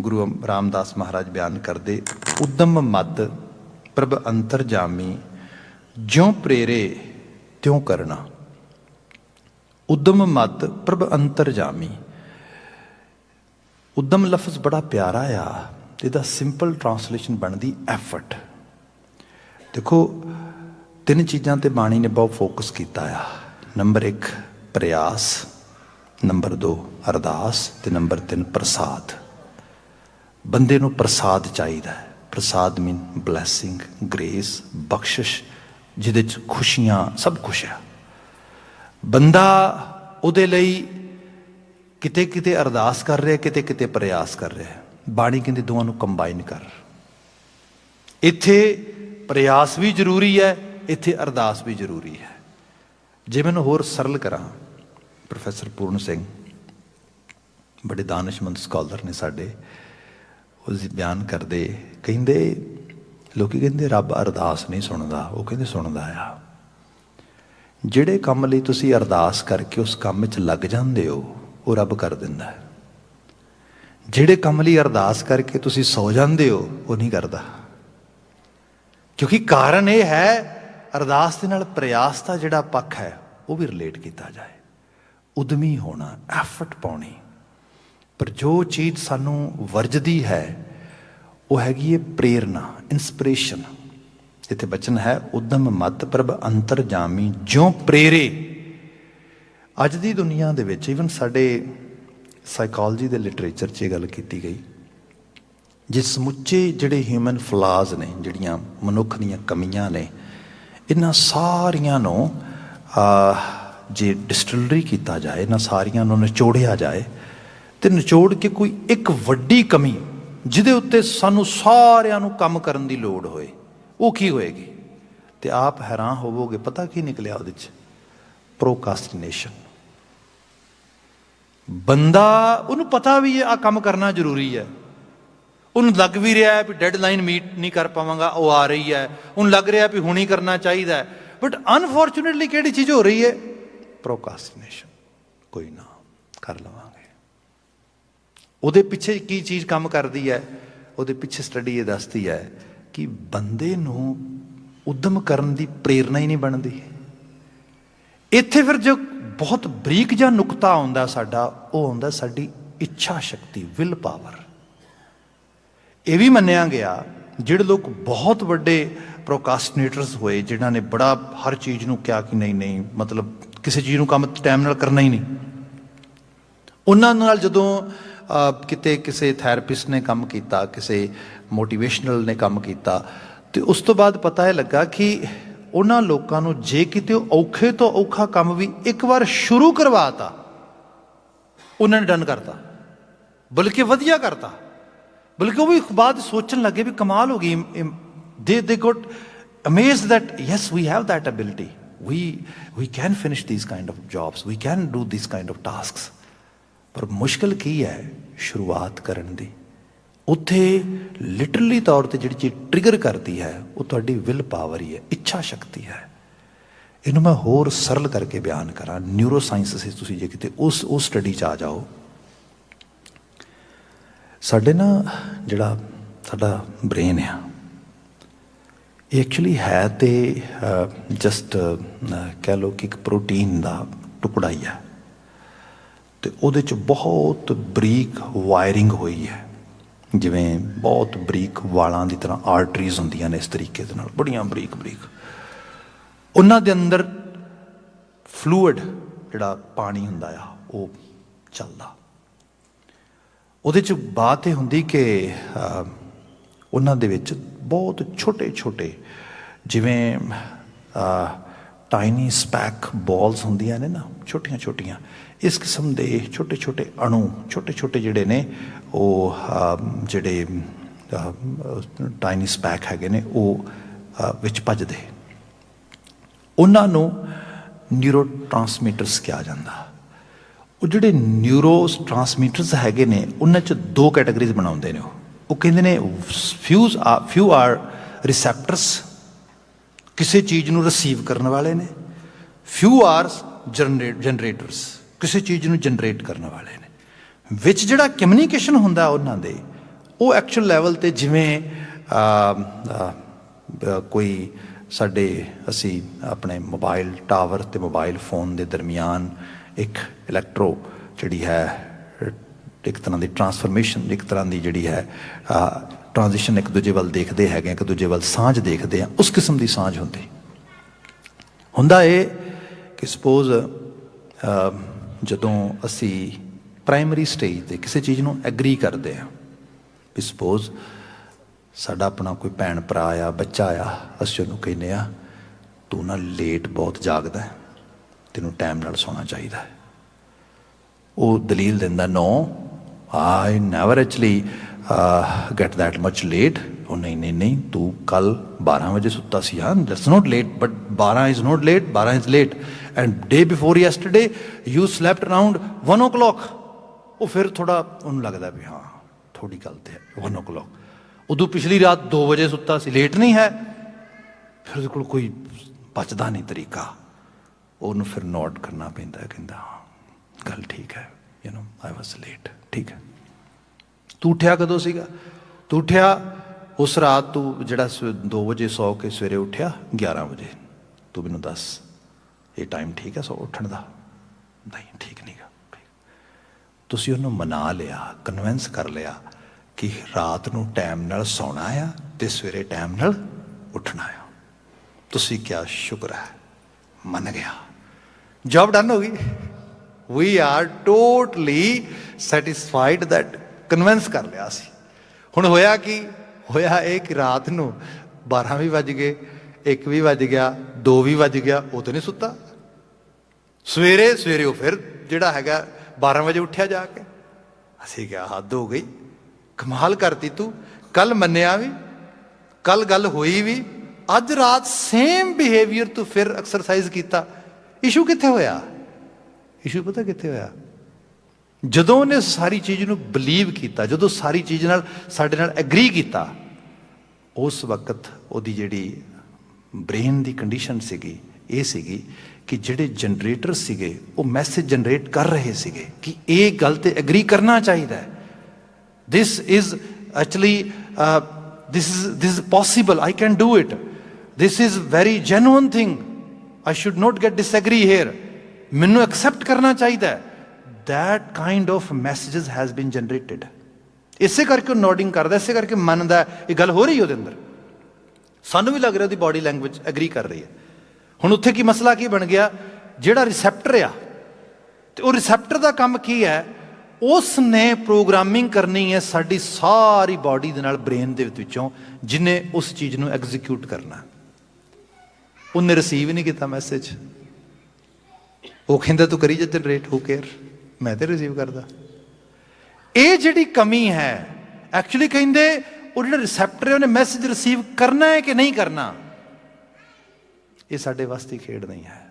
ਗੁਰੂ ਰਾਮਦਾਸ ਮਹਾਰਾਜ ਬਿਆਨ ਕਰਦੇ, ਉਦਮ ਮਤ ਪ੍ਰਭ ਅੰਤਰ ਜਾਮੀ, ਜਿਉਂ ਪ੍ਰੇਰੇ ਤਿਉਂ ਕਰਨਾ। ਉਦਮ ਮਤ ਪ੍ਰਭ ਅੰਤਰ ਜਾਮੀ। ਉਦਮ ਲਫ਼ਜ਼ ਬੜਾ ਪਿਆਰਾ ਆ, ਇਹਦਾ ਸਿੰਪਲ ਟਰਾਂਸਲੇਸ਼ਨ ਬਣਦੀ ਐਫਰਟ। ਦੇਖੋ ਤਿੰਨ ਚੀਜ਼ਾਂ ਤੇ ਬਾਣੀ ਨੇ ਬਹੁਤ ਫੋਕਸ ਕੀਤਾ ਆ। ਨੰਬਰ 1 ਪ੍ਰਯਾਸ, ਨੰਬਰ 2 ਅਰਦਾਸ ਤੇ ਨੰਬਰ 3 ਪ੍ਰਸਾਦ। ਬੰਦੇ ਨੂੰ ਪ੍ਰਸਾਦ ਚਾਹੀਦਾ ਹੈ। ਪ੍ਰਸਾਦ ਮੀਨ ਬਲੈਸਿੰਗ, ਗ੍ਰੇਸ, ਬਖਸ਼ਿਸ਼, ਜਿਹਦੇ 'ਚ ਖੁਸ਼ੀਆਂ, ਸਭ ਕੁਛ ਆ। ਬੰਦਾ ਉਹਦੇ ਲਈ ਕਿਤੇ ਕਿਤੇ ਅਰਦਾਸ ਕਰ ਰਿਹਾ, ਕਿਤੇ ਕਿਤੇ ਪ੍ਰਯਾਸ ਕਰ ਰਿਹਾ। ਬਾਣੀ ਕਹਿੰਦੀ ਦੋਵਾਂ ਨੂੰ ਕੰਬਾਈਨ ਕਰ। ਇੱਥੇ ਪ੍ਰਯਾਸ ਵੀ ਜ਼ਰੂਰੀ ਹੈ, ਇੱਥੇ ਅਰਦਾਸ ਵੀ ਜ਼ਰੂਰੀ ਹੈ। ਜੇ ਮੈਨੂੰ ਹੋਰ ਸਰਲ ਕਰਾਂ, ਪ੍ਰੋਫੈਸਰ ਪੂਰਨ ਸਿੰਘ ਬੜੇ ਦਾਨਿਸ਼ਮੰਦ ਸਕਾਲਰ ਨੇ ਸਾਡੇ, ਉਸ ਦੀ ਬਿਆਨ ਕਰਦੇ, ਕਹਿੰਦੇ ਲੋਕੀ ਕਹਿੰਦੇ ਰੱਬ ਅਰਦਾਸ ਨਹੀਂ ਸੁਣਦਾ, ਉਹ ਕਹਿੰਦੇ ਸੁਣਦਾ ਆ। ਜਿਹੜੇ ਕੰਮ ਲਈ ਤੁਸੀਂ ਅਰਦਾਸ ਕਰਕੇ ਉਸ ਕੰਮ ਵਿੱਚ ਲੱਗ ਜਾਂਦੇ ਹੋ, ਉਹ ਰੱਬ ਕਰ ਦਿੰਦਾ ਹੈ। ਜਿਹੜੇ ਕੰਮ ਲਈ ਅਰਦਾਸ ਕਰਕੇ ਤੁਸੀਂ ਸੌ ਜਾਂਦੇ ਹੋ, ਉਹ ਨਹੀਂ ਕਰਦਾ। ਕਿਉਂਕਿ ਕਾਰਨ ਇਹ ਹੈ, ਅਰਦਾਸ ਦੇ ਨਾਲ ਪ੍ਰਯਾਸ ਦਾ ਜਿਹੜਾ ਪੱਖ ਹੈ ਉਹ ਵੀ ਰਿਲੇਟ ਕੀਤਾ ਜਾਏ। ਉਦਮੀ ਹੋਣਾ, ਐਫਰਟ ਪਾਉਣੀ। ਪਰ ਜੋ ਚੀਜ਼ ਸਾਨੂੰ ਵਰਜਦੀ ਹੈ ਉਹ ਹੈਗੀ ਹੈ ਪ੍ਰੇਰਨਾ, ਇੰਸਪੀਰੇਸ਼ਨ। ਇੱਥੇ ਬਚਨ ਹੈ ਉਦਮ ਮਤ ਪ੍ਰਭ ਅੰਤਰ ਜਾਮੀ, ਜਿਉਂ ਪ੍ਰੇਰੇ। ਅੱਜ ਦੀ ਦੁਨੀਆ ਦੇ ਵਿੱਚ, ਈਵਨ ਸਾਡੇ ਸਾਈਕੋਲੋਜੀ ਦੇ ਲਿਟਰੇਚਰ 'ਚ ਇਹ ਗੱਲ ਕੀਤੀ ਗਈ, ਜੇ ਸਮੁੱਚੇ ਜਿਹੜੇ ਹਿਊਮਨ ਫਲਾਜ਼ ਨੇ, ਜਿਹੜੀਆਂ ਮਨੁੱਖ ਦੀਆਂ ਕਮੀਆਂ ਨੇ, ਇਹਨਾਂ ਸਾਰੀਆਂ ਨੂੰ ਜੇ ਡਿਸਟਿਲਰੀ ਕੀਤਾ ਜਾਏ, ਇਹਨਾਂ ਸਾਰੀਆਂ ਨੂੰ ਨਿਚੋੜਿਆ ਜਾਏ, ਤੇ ਨਿਚੋੜ ਕੇ ਕੋਈ ਇੱਕ ਵੱਡੀ ਕਮੀ ਜਿਹਦੇ ਉੱਤੇ ਸਾਨੂੰ ਸਾਰਿਆਂ ਨੂੰ ਕੰਮ ਕਰਨ ਦੀ ਲੋੜ ਹੋਏ, ਉਹ ਕੀ ਹੋਏਗੀ? ਤੇ ਆਪ ਹੈਰਾਨ ਹੋਵੋਗੇ, ਪਤਾ ਕੀ ਨਿਕਲਿਆ ਉਹਦੇ 'ਚ? ਪ੍ਰੋਕਾਸਟੀਨੇਸ਼ਨ। ਬੰਦਾ, ਉਹਨੂੰ ਪਤਾ ਵੀ ਹੈ ਆਹ ਕੰਮ ਕਰਨਾ ਜ਼ਰੂਰੀ ਹੈ, ਉਹਨੂੰ ਲੱਗ ਵੀ ਰਿਹਾ ਹੈ ਵੀ ਡੈਡਲਾਈਨ ਮੀਟ ਨਹੀਂ ਕਰ ਪਾਵਾਂਗਾ, ਉਹ ਆ ਰਹੀ ਹੈ, ਉਹਨੂੰ ਲੱਗ ਰਿਹਾ ਵੀ ਹੁਣ ਹੀ ਕਰਨਾ ਚਾਹੀਦਾ ਹੈ, ਬਟ ਅਨਫੋਰਚੂਨੇਟਲੀ ਕਿਹੜੀ ਚੀਜ਼ ਹੋ ਰਹੀ ਹੈ? ਪ੍ਰੋਕਾਸਟੀਨੇਸ਼ਨ। ਕੋਈ ਨਾ, ਕਰ ਲਵਾਂਗੇ। ਉਹਦੇ ਪਿੱਛੇ ਕੀ ਚੀਜ਼ ਕੰਮ ਕਰਦੀ ਹੈ? ਉਹਦੇ ਪਿੱਛੇ ਸਟੱਡੀ ਇਹ ਦੱਸਦੀ ਹੈ ਕਿ ਬੰਦੇ ਨੂੰ ਉਦਮ ਕਰਨ ਦੀ ਪ੍ਰੇਰਨਾ ਹੀ ਨਹੀਂ ਬਣਦੀ। ਇੱਥੇ ਫਿਰ ਜੋ ਬਹੁਤ ਬਰੀਕ ਜਿਹਾ ਨੁਕਤਾ ਆਉਂਦਾ ਸਾਡਾ, ਉਹ ਆਉਂਦਾ ਸਾਡੀ ਇੱਛਾ ਸ਼ਕਤੀ, ਵਿਲ ਪਾਵਰ। ਇਹ ਵੀ ਮੰਨਿਆ ਗਿਆ, ਜਿਹੜੇ ਲੋਕ ਬਹੁਤ ਵੱਡੇ ਪ੍ਰੋਕਾਸਟੀਨੇਟਰਸ ਹੋਏ, ਜਿਨ੍ਹਾਂ ਨੇ ਬੜਾ ਹਰ ਚੀਜ਼ ਨੂੰ ਕਿਹਾ ਕਿ ਨਹੀਂ ਨਹੀਂ, ਮਤਲਬ ਕਿਸੇ ਚੀਜ਼ ਨੂੰ ਕੰਮ ਟਾਈਮ ਨਾਲ ਕਰਨਾ ਹੀ ਨਹੀਂ, ਉਹਨਾਂ ਨਾਲ ਜਦੋਂ ਕਿਤੇ ਕਿਸੇ ਥੈਰੇਪਿਸਟ ਨੇ ਕੰਮ ਕੀਤਾ, ਕਿਸੇ ਮੋਟੀਵੇਸ਼ਨਲ ਨੇ ਕੰਮ ਕੀਤਾ, ਤੇ ਉਸ ਤੋਂ ਬਾਅਦ ਪਤਾ ਇਹ ਲੱਗਾ ਕਿ ਉਹਨਾਂ ਲੋਕਾਂ ਨੂੰ ਜੇ ਕਿਤੇ ਉਹ ਔਖੇ ਤੋਂ ਔਖਾ ਕੰਮ ਵੀ ਇੱਕ ਵਾਰ ਸ਼ੁਰੂ ਕਰਵਾਤਾ, ਉਹਨਾਂ ਨੇ ਡਨ ਕਰਤਾ, ਬਲਕਿ ਵਧੀਆ ਕਰਤਾ, ਬਲਕਿ ਉਹ ਵੀ ਬਾਅਦ ਸੋਚਣ ਲੱਗੇ ਵੀ ਕਮਾਲ ਹੋ ਗਈ। they got amazed that yes, we have that ability, we can finish these kind of jobs, we can do these kind of tasks। ਪਰ ਮੁਸ਼ਕਿਲ ਕੀ ਹੈ? ਸ਼ੁਰੂਆਤ ਕਰਨ ਦੀ। ਉੱਥੇ ਲਿਟਰਲੀ ਤੌਰ 'ਤੇ ਜਿਹੜੀ ਚੀਜ਼ ਟ੍ਰਿਗਰ ਕਰਦੀ ਹੈ ਉਹ ਤੁਹਾਡੀ ਵਿਲ ਪਾਵਰ ਹੀ ਹੈ, ਇੱਛਾ ਸ਼ਕਤੀ ਹੈ। ਇਹਨੂੰ ਮੈਂ ਹੋਰ ਸਰਲ ਕਰਕੇ ਬਿਆਨ ਕਰਾਂ, ਨਿਊਰੋ ਸਾਇੰਸ ਤੁਸੀਂ ਜੇ ਕਿਤੇ ਉਸ ਸਟੱਡੀ 'ਚ ਆ ਜਾਓ, ਸਾਡੇ ਨਾ ਜਿਹੜਾ ਸਾਡਾ ਬ੍ਰੇਨ ਆ, ਇਹ ਐਕਚੁਅਲੀ ਹੈ ਤੇ ਜਸਟ ਕਹਿ ਲਓ ਕਿ ਇੱਕ ਪ੍ਰੋਟੀਨ ਦਾ ਟੁਕੜਾ ਹੀ ਹੈ। ਤੇ ਉਹਦੇ 'ਚ ਬਹੁਤ ਬਰੀਕ ਵਾਇਰਿੰਗ ਹੋਈ ਹੈ, ਜਿਵੇਂ ਬਹੁਤ ਬਰੀਕ ਵਾਲਾਂ ਦੀ ਤਰ੍ਹਾਂ ਆਰਟਰੀਜ਼ ਹੁੰਦੀਆਂ ਨੇ, ਇਸ ਤਰੀਕੇ ਦੇ ਨਾਲ ਬੜੀਆਂ ਬਰੀਕ ਬਰੀਕ। ਉਹਨਾਂ ਦੇ ਅੰਦਰ ਫਲੂਇਡ ਜਿਹੜਾ ਪਾਣੀ ਹੁੰਦਾ ਆ ਉਹ ਚੱਲਦਾ। ਉਹਦੇ 'ਚ ਬਾਤ ਇਹ ਹੁੰਦੀ ਕਿ ਉਹਨਾਂ ਦੇ ਵਿੱਚ ਬਹੁਤ ਛੋਟੇ ਛੋਟੇ ਜਿਵੇਂ ਟਾਈਨੀ ਸਪੈਕ ਬੋਲਸ ਹੁੰਦੀਆਂ ਨੇ ਨਾ, ਛੋਟੀਆਂ ਛੋਟੀਆਂ, ਇਸ ਕਿਸਮ ਦੇ ਛੋਟੇ ਛੋਟੇ ਅਣੂ, ਛੋਟੇ ਛੋਟੇ ਜਿਹੜੇ ਨੇ ਉਹ ਜਿਹੜੇ ਟਾਈਨੀ ਸਪੈਕ ਹੈਗੇ ਨੇ ਉਹ ਵਿੱਚ ਭੱਜਦੇ। ਉਹਨਾਂ ਨੂੰ ਨਿਊਰੋ ਟਰਾਂਸਮੀਟਰਸ ਕਿਹਾ ਜਾਂਦਾ। ਉਹ ਜਿਹੜੇ ਨਿਊਰੋ ਟਰਾਂਸਮੀਟਰਸ ਹੈਗੇ ਨੇ ਉਹਨਾਂ 'ਚ ਦੋ ਕੈਟਾਗਰੀਜ਼ ਬਣਾਉਂਦੇ ਨੇ। ਉਹ ਕਹਿੰਦੇ ਨੇ ਫਿਊ ਆਰ ਰਿਸੈਪਟਰਸ, ਕਿਸੇ ਚੀਜ਼ ਨੂੰ ਰਿਸੀਵ ਕਰਨ ਵਾਲੇ ਨੇ, ਫਿਊ ਆਰ ਜਨਰੇਟਰਸ, ਕਿਸੇ ਚੀਜ਼ ਨੂੰ ਜਨਰੇਟ ਕਰਨ ਵਾਲੇ ਨੇ। ਵਿੱਚ ਜਿਹੜਾ ਕਮਿਊਨੀਕੇਸ਼ਨ ਹੁੰਦਾ ਉਹਨਾਂ ਦੇ, ਉਹ ਐਕਚੁਅਲ ਲੈਵਲ 'ਤੇ ਜਿਵੇਂ ਕੋਈ ਸਾਡੇ ਅਸੀਂ ਆਪਣੇ ਮੋਬਾਈਲ ਟਾਵਰ ਅਤੇ ਮੋਬਾਈਲ ਫੋਨ ਦੇ ਦਰਮਿਆਨ ਇੱਕ ਇਲੈਕਟ੍ਰੋ ਜਿਹੜੀ ਹੈ, ਇੱਕ ਤਰ੍ਹਾਂ ਦੀ ਟਰਾਂਸਫਰਮੇਸ਼ਨ, ਇੱਕ ਤਰ੍ਹਾਂ ਦੀ ਜਿਹੜੀ ਹੈ ਟ੍ਰਾਂਜੀਸ਼ਨ, ਇੱਕ ਦੂਜੇ ਵੱਲ ਦੇਖਦੇ ਹੈਗੇ, ਇੱਕ ਦੂਜੇ ਵੱਲ ਸਾਂਝ ਦੇਖਦੇ ਆ, ਉਸ ਕਿਸਮ ਦੀ ਸਾਂਝ ਹੁੰਦੀ। ਹੁੰਦਾ ਇਹ ਕਿ ਸਪੋਜ਼ ਜਦੋਂ ਅਸੀਂ ਪ੍ਰਾਇਮਰੀ ਸਟੇਜ 'ਤੇ ਕਿਸੇ ਚੀਜ਼ ਨੂੰ ਐਗਰੀ ਕਰਦੇ ਹਾਂ, ਵੀ ਸਪੋਜ਼ ਸਾਡਾ ਆਪਣਾ ਕੋਈ ਭੈਣ ਭਰਾ ਆ, ਬੱਚਾ ਆ, ਅਸੀਂ ਉਹਨੂੰ ਕਹਿੰਦੇ ਆ ਤੂੰ ਨਾ ਲੇਟ ਬਹੁਤ ਜਾਗਦਾ, ਤੈਨੂੰ ਟਾਈਮ ਨਾਲ ਸੌਣਾ ਚਾਹੀਦਾ। ਉਹ ਦਲੀਲ ਦਿੰਦਾ, no I never actually get that much late. ਉਹ ਨਹੀਂ ਨਹੀਂ ਨਹੀਂ, ਤੂੰ ਕੱਲ 12 ਵਜੇ ਸੁੱਤਾ ਸੀ। ਹਾਂ, that's not late, but 12 is not late, 12 is late. And day before yesterday you slept around 1 o'clock। ਉਹ ਫਿਰ ਥੋੜ੍ਹਾ ਉਹਨੂੰ ਲੱਗਦਾ ਵੀ ਹਾਂ ਥੋੜ੍ਹੀ ਗੱਲ ਤੇ ਹੈ, 1 o'clock। ਉਦੋਂ ਪਿਛਲੀ ਰਾਤ 2 ਵਜੇ ਸੁੱਤਾ ਸੀ, ਲੇਟ ਨਹੀਂ ਹੈ। ਫਿਰ ਉਹਦੇ ਕੋਲ ਕੋਈ ਬਚਦਾ ਨਹੀਂ ਤਰੀਕਾ, ਉਹਨੂੰ ਫਿਰ ਨੋਟ ਕਰਨਾ ਪੈਂਦਾ, ਕਹਿੰਦਾ ਹਾਂ ਗੱਲ ਠੀਕ ਹੈ, you know I was late, ਠੀਕ ਹੈ। ਤੂੰ ਉੱਠਿਆ ਕਦੋਂ ਸੀਗਾ? ਤੂੰ ਉੱਠਿਆ ਉਸ ਰਾਤ, ਤੂੰ ਜਿਹੜਾ 2 ਵਜੇ ਸੌ ਕੇ ਸਵੇਰੇ ਉੱਠਿਆ 11 ਵਜੇ। ਤੂੰ ਮੈਨੂੰ ਦੱਸ ਇਹ ਟਾਈਮ ਠੀਕ ਹੈ ਸੌ ਉੱਠਣ ਦਾ? ਨਹੀਂ, ਠੀਕ ਨਹੀਂ ਗਾ। ਤੁਸੀਂ ਉਹਨੂੰ ਮਨਾ ਲਿਆ, ਕਨਵਿੰਸ ਕਰ ਲਿਆ ਕਿ ਰਾਤ ਨੂੰ ਟਾਈਮ ਨਾਲ ਸੌਣਾ ਆ ਤੇ ਸਵੇਰੇ ਟਾਈਮ ਨਾਲ ਉੱਠਣਾ ਆ। ਤੁਸੀਂ ਕਿਹਾ ਸ਼ੁਕਰ ਹੈ, ਮੰਨ ਗਿਆ, ਜੌਬ ਡਨ ਹੋ ਗਈ। We are totally satisfied that convince ਕਰ ਲਿਆ ਸੀ। ਹੁਣ ਹੋਇਆ ਕੀ? ਹੋਇਆ ਇਹ ਕਿ ਰਾਤ ਨੂੰ 12 ਵੀ ਵੱਜ ਗਏ, 1 ਵੀ ਵੱਜ ਗਿਆ, 2 ਵੀ ਵੱਜ ਗਿਆ, ਉਹ ਤਾਂ ਨਹੀਂ ਸੁੱਤਾ। ਸਵੇਰੇ ਉਹ ਫਿਰ ਜਿਹੜਾ ਹੈਗਾ 12 ਵਜੇ ਉੱਠਿਆ ਜਾ ਕੇ। ਅਸੀਂ ਕਿਹਾ ਹੱਦ ਹੋ ਗਈ, ਕਮਾਲ ਕਰਤੀ ਤੂੰ। ਕੱਲ ਮੰਨਿਆ ਵੀ, ਕੱਲ ਗੱਲ ਹੋਈ ਵੀ, ਅੱਜ ਰਾਤ ਸੇਮ ਬਿਹੇਵੀਅਰ ਤੂੰ ਫਿਰ ਐਕਸਰਸਾਈਜ਼ ਕੀਤਾ। ਇਸ਼ੂ ਕਿੱਥੇ ਹੋਇਆ? ਇਸ਼ੂ ਪਤਾ ਕਿੱਥੇ ਹੋਇਆ? ਜਦੋਂ ਉਹਨੇ ਸਾਰੀ ਚੀਜ਼ ਨੂੰ ਬਲੀਵ ਕੀਤਾ, ਜਦੋਂ ਸਾਰੀ ਚੀਜ਼ ਨਾਲ ਸਾਡੇ ਨਾਲ ਐਗਰੀ ਕੀਤਾ, ਉਸ ਵਕਤ ਉਹਦੀ ਜਿਹੜੀ ਬ੍ਰੇਨ ਦੀ ਕੰਡੀਸ਼ਨ ਸੀਗੀ ਇਹ ਸੀਗੀ ਕਿ ਜਿਹੜੇ ਜਨਰੇਟਰ ਸੀਗੇ ਉਹ ਮੈਸੇਜ ਜਨਰੇਟ ਕਰ ਰਹੇ ਸੀਗੇ ਕਿ ਇਹ ਗੱਲ ਤੇ ਐਗਰੀ ਕਰਨਾ ਚਾਹੀਦਾ ਹੈ। This is actually this is possible, I can do it, this is very genuine thing, I should not get disagree here, ਮੈਨੂੰ ਐਕਸੈਪਟ ਕਰਨਾ ਚਾਹੀਦਾ ਹੈ। That kind of messages has been generated। ਇਸੇ ਕਰਕੇ ਉਹ ਨੋਡਿੰਗ ਕਰਦਾ, ਇਸੇ ਕਰਕੇ ਮੰਨਦਾ ਇਹ ਗੱਲ ਹੋ ਰਹੀ ਹੈ ਉਹਦੇ ਅੰਦਰ। ਸਾਨੂੰ ਵੀ ਲੱਗ ਰਿਹਾ ਉਹਦੀ ਬਾਡੀ ਲੈਂਗੁਏਜ ਐਗਰੀ ਕਰ ਰਹੀ ਹੈ। ਹੁਣ ਉੱਥੇ ਕੀ ਮਸਲਾ ਕੀ ਬਣ ਗਿਆ? ਜਿਹੜਾ ਰਿਸੈਪਟਰ ਆ, ਤੇ ਉਹ ਰਿਸੈਪਟਰ ਦਾ ਕੰਮ ਕੀ ਹੈ? ਉਸ ਨੇ ਪ੍ਰੋਗਰਾਮਿੰਗ ਕਰਨੀ ਹੈ ਸਾਡੀ ਸਾਰੀ ਬਾਡੀ ਦੇ ਨਾਲ, ਬ੍ਰੇਨ ਦੇ ਵਿੱਚੋਂ, ਜਿਹਨੇ ਉਸ ਚੀਜ਼ ਨੂੰ ਐਗਜ਼ੀਕਿਊਟ ਕਰਨਾ। ਉਹਨੇ ਰਿਸੀਵ ਹੀ ਨਹੀਂ ਕੀਤਾ ਮੈਸੇਜ। ਉਹ ਕਹਿੰਦਾ ਤੂੰ ਕਰੀ ਜਾ ਜਨਰੇਟ, ਹੂ ਕੇਅਰ, ਮੈਂ ਤੇ ਰਿਸੀਵ ਕਰਦਾ। ਇਹ ਜਿਹੜੀ ਕਮੀ ਹੈ, ਐਕਚੁਅਲੀ ਕਹਿੰਦੇ ਉਹ ਜਿਹੜਾ ਰਿਸੈਪਟਰ ਹੈ ਉਹਨੇ ਮੈਸੇਜ ਰਿਸੀਵ ਕਰਨਾ ਹੈ ਕਿ ਨਹੀਂ ਕਰਨਾ, ਇਹ ਸਾਡੇ ਵਾਸਤੇ ਖੇਡ ਨਹੀਂ ਹੈ।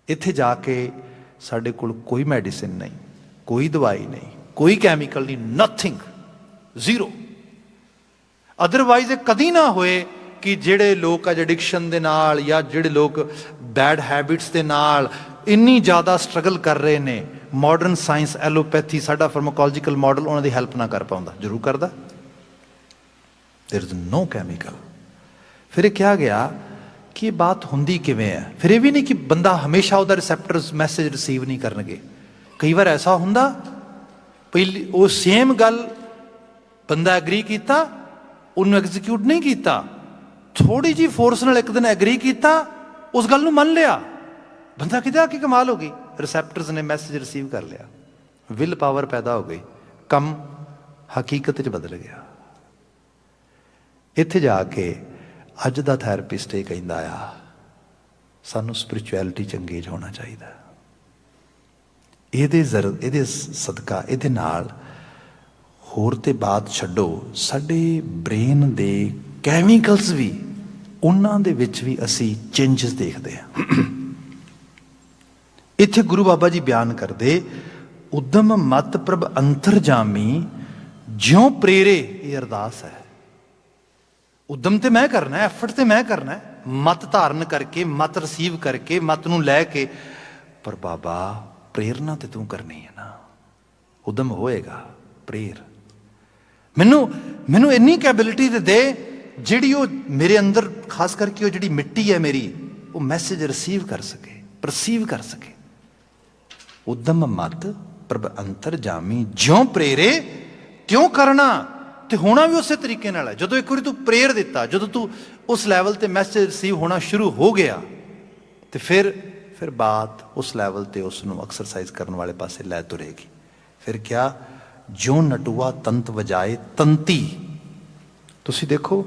ਇੱਥੇ ਜਾ ਕੇ ਸਾਡੇ ਕੋਲ ਕੋਈ ਮੈਡੀਸਿਨ ਨਹੀਂ, ਕੋਈ ਦਵਾਈ ਨਹੀਂ, ਕੋਈ ਕੈਮੀਕਲ ਨਹੀਂ, ਨਥਿੰਗ, ਜ਼ੀਰੋ। ਅਦਰਵਾਈਜ਼ ਇਹ ਕਦੀ ਨਾ ਹੋਏ ਕਿ ਜਿਹੜੇ ਲੋਕ ਅੱਜ ਐਡਿਕਸ਼ਨ ਦੇ ਨਾਲ ਜਾਂ ਜਿਹੜੇ ਲੋਕ ਬੈਡ ਹੈਬਿਟਸ ਦੇ ਨਾਲ ਇੰਨੀ ਜ਼ਿਆਦਾ ਸਟਰਗਲ ਕਰ ਰਹੇ ਨੇ, ਮਾਡਰਨ ਸਾਇੰਸ, ਐਲੋਪੈਥੀ, ਸਾਡਾ ਫਾਰਮਾਕੋਲੋਜੀਕਲ ਮਾਡਲ ਉਹਨਾਂ ਦੀ ਹੈਲਪ ਨਾ ਕਰ ਪਾਉਂਦਾ। ਜ਼ਰੂਰ ਕਰਦਾ। ਦੇयर इज नो ਕੈਮੀਕਲ। ਫਿਰ ਇਹ ਕਿਹਾ ਗਿਆ ਕਿ ਇਹ ਬਾਤ ਹੁੰਦੀ ਕਿਵੇਂ ਹੈ? ਫਿਰ ਇਹ ਵੀ ਨਹੀਂ ਕਿ ਬੰਦਾ ਹਮੇਸ਼ਾ ਉਹਦਾ ਰਿਸੈਪਟਰਸ ਮੈਸੇਜ ਰਿਸੀਵ ਨਹੀਂ ਕਰਨਗੇ। कई बार ऐसा हुंदा पहली वो सेम गल बंदा एग्री किया, उन्होंने एग्जीक्यूट नहीं किया, थोड़ी जी फोर्स नाल एक दिन एग्री किया, उस गल नूं मन लिया, बंदा किते आके कमाल हो गई, रिसैप्टर्स ने मैसेज रिसीव कर लिया, विल पावर पैदा हो गई, कम हकीकत च बदल गया। इत्थे जाके अज दा थैरेपिस्ट ये कहंदा आ सानू स्पिरिचुअलिटी च इंगेज होना चाहिए। ਇਹਦੇ ਸਦਕਾ ਇਹਦੇ ਨਾਲ ਹੋਰ ਤੇ ਬਾਤ ਛੱਡੋ, ਸਾਡੇ ਬ੍ਰੇਨ ਦੇ ਕੈਮੀਕਲਸ ਵੀ ਉਹਨਾਂ ਦੇ ਵਿੱਚ ਵੀ ਅਸੀਂ ਚੇਂਜਸ ਦੇਖਦੇ ਹਾਂ। ਇੱਥੇ ਗੁਰੂ ਬਾਬਾ ਜੀ ਬਿਆਨ ਕਰਦੇ, ਉਦਮ ਮਤ ਪ੍ਰਭ ਅੰਤਰਜਾਮੀ ਜਿਉਂ ਪ੍ਰੇਰੇ, ਇਹ ਅਰਦਾਸ ਹੈ। ਉਦਮ ਤੇ ਮੈਂ ਕਰਨਾ ਹੈ, ਐਫਰਟ ਤੇ ਮੈਂ ਕਰਨਾ ਹੈ, ਮਤ ਧਾਰਨ ਕਰਕੇ, ਮਤ ਰਿਸੀਵ ਕਰਕੇ, ਮਤ ਨੂੰ ਲੈ ਕੇ, ਪਰ ਬਾਬਾ ਪ੍ਰੇਰਨਾ ਤੇ ਤੂੰ ਕਰਨੀ ਹੈ ਨਾ, ਉਦਮ ਹੋਏਗਾ, ਪ੍ਰੇਰ ਮੈਨੂੰ ਇੰਨੀ ਕੈਬਿਲਿਟੀ ਤੇ ਦੇ ਜਿਹੜੀ ਉਹ ਮੇਰੇ ਅੰਦਰ ਖਾਸ ਕਰਕੇ ਉਹ ਜਿਹੜੀ ਮਿੱਟੀ ਹੈ ਮੇਰੀ, ਉਹ ਮੈਸੇਜ ਰਿਸੀਵ ਕਰ ਸਕੇ, ਪਰਸੀਵ ਕਰ ਸਕੇ। ਉਦਮ ਮਤ ਪ੍ਰਭ ਅੰਤਰ ਜਾਮੀ ਜਿਉਂ ਪ੍ਰੇਰੇ ਤਿਉਂ ਕਰਨਾ, ਤੇ ਹੋਣਾ ਵੀ ਉਸੇ ਤਰੀਕੇ ਨਾਲ ਹੈ। ਜਦੋਂ ਇੱਕ ਵਾਰੀ ਤੂੰ ਪ੍ਰੇਰ ਦਿੱਤਾ, ਜਦੋਂ ਤੂੰ ਉਸ ਲੈਵਲ ਤੇ ਮੈਸੇਜ ਰਿਸੀਵ ਹੋਣਾ ਸ਼ੁਰੂ ਹੋ ਗਿਆ, ਤੇ ਫਿਰ ਬਾਤ ਉਸ ਲੈਵਲ ਤੇ ਉਸ ਨੂੰ ਐਕਸਰਸਾਈਜ਼ ਕਰਨ ਵਾਲੇ ਪਾਸੇ ਲੈ ਤੁਰੇਗੀ। ਫਿਰ ਕਿਆ, ਜੋ ਨਟੂਆ ਤੰਤ ਵਜਾਏ ਤੰਤੀ। ਤੁਸੀਂ ਦੇਖੋ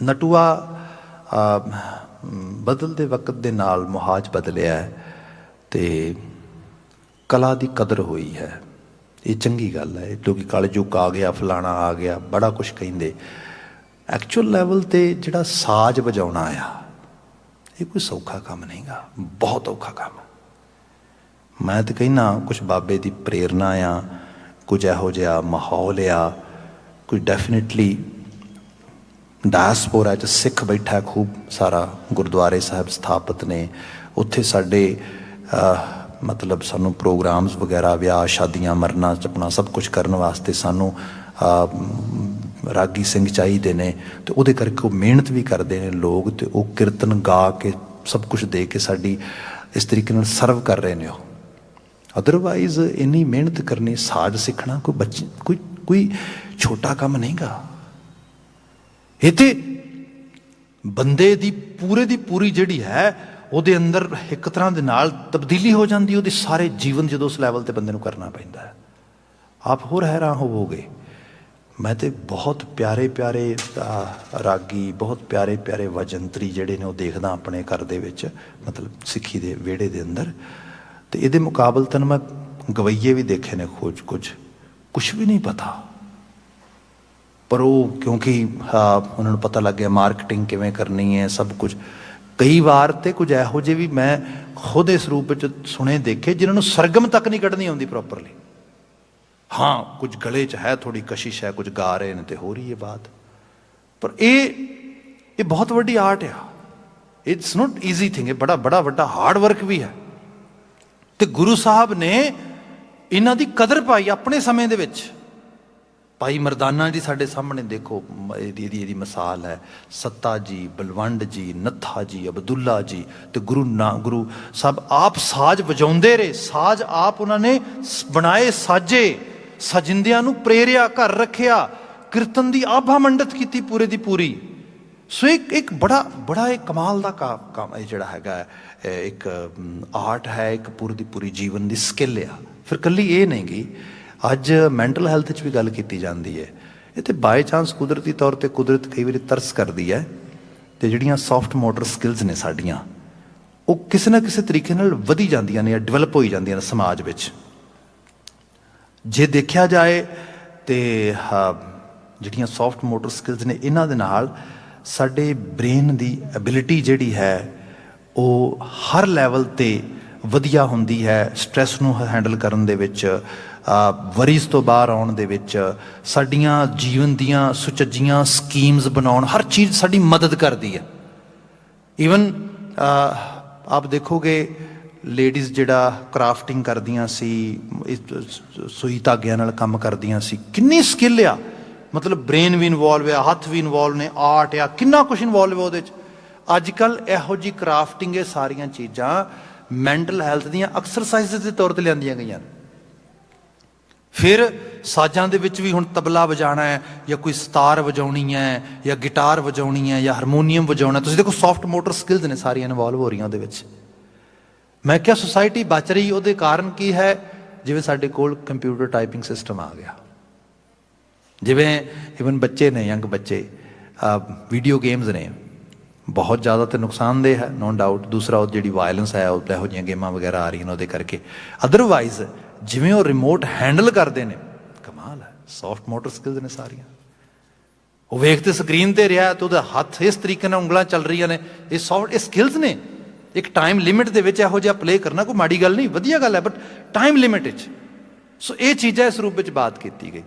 ਨਟੂਆ ਬਦਲਦੇ ਵਕਤ ਦੇ ਨਾਲ ਮੁਹਾਜ ਬਦਲਿਆ ਹੈ ਤੇ ਕਲਾ ਦੀ ਕਦਰ ਹੋਈ ਹੈ। ਇਹ ਚੰਗੀ ਗੱਲ ਹੈ। ਲੋਕੀ ਕਲਯੁੱਗ ਆ ਗਿਆ, ਫਲਾਣਾ ਆ ਗਿਆ, ਬੜਾ ਕੁਛ ਕਹਿੰਦੇ। ਐਕਚੁਅਲ ਲੈਵਲ ਤੇ ਜਿਹੜਾ ਸਾਜ਼ ਵਜਾਉਣਾ ਆ, ਇਹ ਕੋਈ ਸੌਖਾ ਕੰਮ ਨਹੀਂ ਗਾ, ਬਹੁਤ ਔਖਾ ਕੰਮ। ਮੈਂ ਤਾਂ ਕਹਿੰਦਾ ਕੁਛ ਬਾਬੇ ਦੀ ਪ੍ਰੇਰਨਾ ਆ, ਕੁਝ ਇਹੋ ਜਿਹਾ ਮਾਹੌਲ ਆ, ਕੁਝ ਡੈਫੀਨੇਟਲੀ ਡਾਇਸਪੋਰਾ 'ਚ ਸਿੱਖ ਬੈਠਾ ਖੂਬ ਸਾਰਾ, ਗੁਰਦੁਆਰੇ ਸਾਹਿਬ ਸਥਾਪਿਤ ਨੇ ਉੱਥੇ ਸਾਡੇ, ਮਤਲਬ ਸਾਨੂੰ ਪ੍ਰੋਗਰਾਮਸ ਵਗੈਰਾ, ਵਿਆਹ ਸ਼ਾਦੀਆਂ, ਮਰਨਾ ਚੱਪਣਾ ਸਭ ਕੁਛ ਕਰਨ ਵਾਸਤੇ ਸਾਨੂੰ ਰਾਗੀ ਸਿੰਘ ਚਾਹੀਦੇ ਨੇ, ਤੇ ਉਹਦੇ ਕਰਕੇ ਉਹ ਮਿਹਨਤ ਵੀ ਕਰਦੇ ਨੇ ਲੋਕ, ਤੇ ਉਹ ਕੀਰਤਨ ਗਾ ਕੇ ਸਭ ਕੁਛ ਦੇ ਕੇ ਸਾਡੀ ਇਸ ਤਰੀਕੇ ਨਾਲ ਸਰਵ ਕਰ ਰਹੇ ਨੇ ਉਹ। ਅਦਰਵਾਈਜ਼ ਇੰਨੀ ਮਿਹਨਤ ਕਰਨੀ, ਸਾਜ਼ ਸਿੱਖਣਾ ਕੋਈ ਛੋਟਾ ਕੰਮ ਨਹੀਂ ਗਾ। ਇਹ ਤੇ ਬੰਦੇ ਦੀ ਪੂਰੀ ਜਿਹੜੀ ਹੈ ਉਹਦੇ ਅੰਦਰ ਇੱਕ ਤਰ੍ਹਾਂ ਦੇ ਨਾਲ ਤਬਦੀਲੀ ਹੋ ਜਾਂਦੀ, ਉਹਦੇ ਸਾਰੇ ਜੀਵਨ ਜਦੋਂ ਉਸ ਲੈਵਲ ਤੇ ਬੰਦੇ ਨੂੰ ਕਰਨਾ ਪੈਂਦਾ ਹੈ। ਆਪ ਹੋਰ ਹੈਰਾਨ ਹੋਵੋਗੇ। ਮੈਂ ਤੇ ਬਹੁਤ ਪਿਆਰੇ ਰਾਗੀ, ਬਹੁਤ ਪਿਆਰੇ ਵਜੰਤਰੀ ਜਿਹੜੇ ਨੇ ਉਹ ਦੇਖਦਾ ਆਪਣੇ ਘਰ ਦੇ ਵਿੱਚ, ਮਤਲਬ ਸਿੱਖੀ ਦੇ ਵਿਹੜੇ ਦੇ ਅੰਦਰ। ਤੇ ਇਹਦੇ ਮੁਕਾਬਲਤਨ ਮੈਂ ਗਵਈਏ ਵੀ ਦੇਖੇ ਨੇ, ਕੁਛ ਵੀ ਨਹੀਂ ਪਤਾ, ਪਰ ਉਹ ਕਿਉਂਕਿ ਉਹਨਾਂ ਨੂੰ ਪਤਾ ਲੱਗ ਗਿਆ ਮਾਰਕੀਟਿੰਗ ਕਿਵੇਂ ਕਰਨੀ ਹੈ, ਸਭ ਕੁਝ। ਕਈ ਵਾਰ ਤੇ ਕੁਝ ਇਹੋ ਜਿਹੇ ਵੀ ਮੈਂ ਖੁਦ ਇਸ ਰੂਪ ਵਿੱਚ ਸੁਣੇ ਦੇਖੇ ਜਿਨ੍ਹਾਂ ਨੂੰ ਸਰਗਮ ਤੱਕ ਨਹੀਂ ਕੱਢਣੀ ਆਉਂਦੀ ਪ੍ਰੋਪਰਲੀ। हाँ, कुछ गले च है थोड़ी कशिश है, कुछ गा रहे हैं तो हो रही है बात, पर ये बहुत वड्डी आर्ट है। इट्स नॉट ईजी थिंग, बड़ा वड्डा हार्ड वर्क भी है। तो गुरु साहब ने इन्हां दी कदर पाई अपने समय दे विच। भाई मरदाना जी साडे सामने देखो, ਇਹਦੀ मिसाल है, सत्ता जी, बलवंड जी, नत्था जी, अब्दुल्ला जी, तो गुरु साहब आप साज वजाउंदे रहे, साज आप उन्होंने बनाए, साजे सजिंदियां नूं प्रेरिया, घर रखिया, कीर्तन की आभा मंडत की पूरे दी पूरी। सो एक बड़ा एक कमाल का काम जिहड़ा हैगा, एक आर्ट है, एक पूरी दी पूरी जीवन की स्किल आ। फिर कल्ली ये नहीं गी, अज मैंटल हैल्थ च भी गल की जाती है। ये तो बाय चांस कुदरती तौर पर कुदरत कई बार तरस करती है, तो जिहड़ियां सॉफ्ट मोटर स्किल्स ने साडियां, वो किसी ना किसी तरीके नाल वधी जांदियां ने, डिवेलप होई जांदियां ने समाज विच। जे देखा जाए तो जिहड़ियां सॉफ्ट मोटर स्किल्स ने, इन्हां दे नाल साडे ब्रेन दी एबिलिटी जिहड़ी है वो हर लैवल ते वधिया हुंदी है। स्ट्रैस नूं हैंडल करन दे विच, वरीज तो बाहर आउण दे विच, साडियां जीवन दियां सुचज्जियां स्कीम्स बनाउण, हर चीज़ साडी मदद करदी है। ईवन आप देखोगे लेडीज़ जिहड़ा क्राफ्टिंग करदियां सी, सूई धागियां नाल काम करदियां सी, किन्नी स्किल आ, मतलब ब्रेन भी इनवॉल्व है, हत्थ भी इनवॉल्व ने, आर्ट आ, किन्ना कुछ इनवॉल्व है उहदे च। अजकल इहो जी क्राफ्टिंग, ये सारियां चीज़ां ਮੈਂਟਲ ਹੈਲਥ ਦੀਆਂ ਐਕਸਰਸਾਈਜ਼ ਦੇ ਤੌਰ ਤੇ ਲਿਆਂਦੀਆਂ ਗਈਆਂ। ਫਿਰ ਸਾਜ਼ਾਂ ਦੇ ਵਿੱਚ ਵੀ ਹੁਣ ਤਬਲਾ ਵਜਾਉਣਾ ਹੈ ਜਾਂ ਕੋਈ ਸਤਾਰ ਵਜਾਉਣੀ ਹੈ ਜਾਂ ਗਿਟਾਰ ਵਜਾਉਣੀ ਹੈ ਜਾਂ ਹਾਰਮੋਨੀਅਮ ਵਜਾਉਣਾ। ਤੁਸੀਂ ਦੇਖੋ ਸੌਫਟ ਮੋਟਰ ਸਕਿੱਲਸ ਨੇ ਸਾਰੀਆਂ ਇਨਵੋਲਵ ਹੋ ਰਹੀਆਂ ਉਹਦੇ ਵਿੱਚ। ਮੈਂ ਕਿਹਾ ਸੁਸਾਇਟੀ ਬਚ ਰਹੀ, ਉਹਦੇ ਕਾਰਨ ਕੀ ਹੈ? ਜਿਵੇਂ ਸਾਡੇ ਕੋਲ ਕੰਪਿਊਟਰ ਟਾਈਪਿੰਗ ਸਿਸਟਮ ਆ ਗਿਆ, ਜਿਵੇਂ ਇਵਨ ਬੱਚੇ ਨੇ, ਯੰਗ ਬੱਚੇ, ਵੀਡੀਓ ਗੇਮਸ ਨੇ, ਬਹੁਤ ਜ਼ਿਆਦਾ ਤਾਂ ਨੁਕਸਾਨਦੇਹ ਹੈ ਨੋ ਡਾਊਟ। ਦੂਸਰਾ ਉਹ ਜਿਹੜੀ ਵਾਇਲੈਂਸ ਹੈ, ਉਹ ਇਹੋ ਜਿਹੀਆਂ ਗੇਮਾਂ ਵਗੈਰਾ ਆ ਰਹੀਆਂ ਨੇ ਉਹਦੇ ਕਰਕੇ। ਅਦਰਵਾਈਜ਼ ਜਿਵੇਂ ਉਹ ਰਿਮੋਟ ਹੈਂਡਲ ਕਰਦੇ ਨੇ, ਕਮਾਲ ਹੈ। ਸੌਫਟ ਮੋਟਰ ਸਕਿੱਲਸ ਨੇ ਸਾਰੀਆਂ। ਉਹ ਵੇਖਦੇ ਸਕਰੀਨ ਤੇ ਰਿਹਾ ਤੇ ਉਹਦਾ ਹੱਥ ਇਸ ਤਰੀਕੇ ਨਾਲ ਉਂਗਲਾਂ ਚੱਲ ਰਹੀਆਂ ਨੇ, ਇਹ ਸੌਫਟ, ਇਹ ਸਕਿੱਲਸ ਨੇ। ਇੱਕ ਟਾਈਮ ਲਿਮਿਟ ਦੇ ਵਿੱਚ ਇਹੋ ਜਿਹਾ ਪਲੇ ਕਰਨਾ ਕੋਈ ਮਾੜੀ ਗੱਲ ਨਹੀਂ, ਵਧੀਆ ਗੱਲ ਹੈ, ਬਟ ਟਾਈਮ ਲਿਮਿਟ ਵਿੱਚ। ਸੋ ਇਹ ਚੀਜ਼ਾਂ ਇਸ ਰੂਪ ਵਿੱਚ ਬਾਤ ਕੀਤੀ ਗਈ।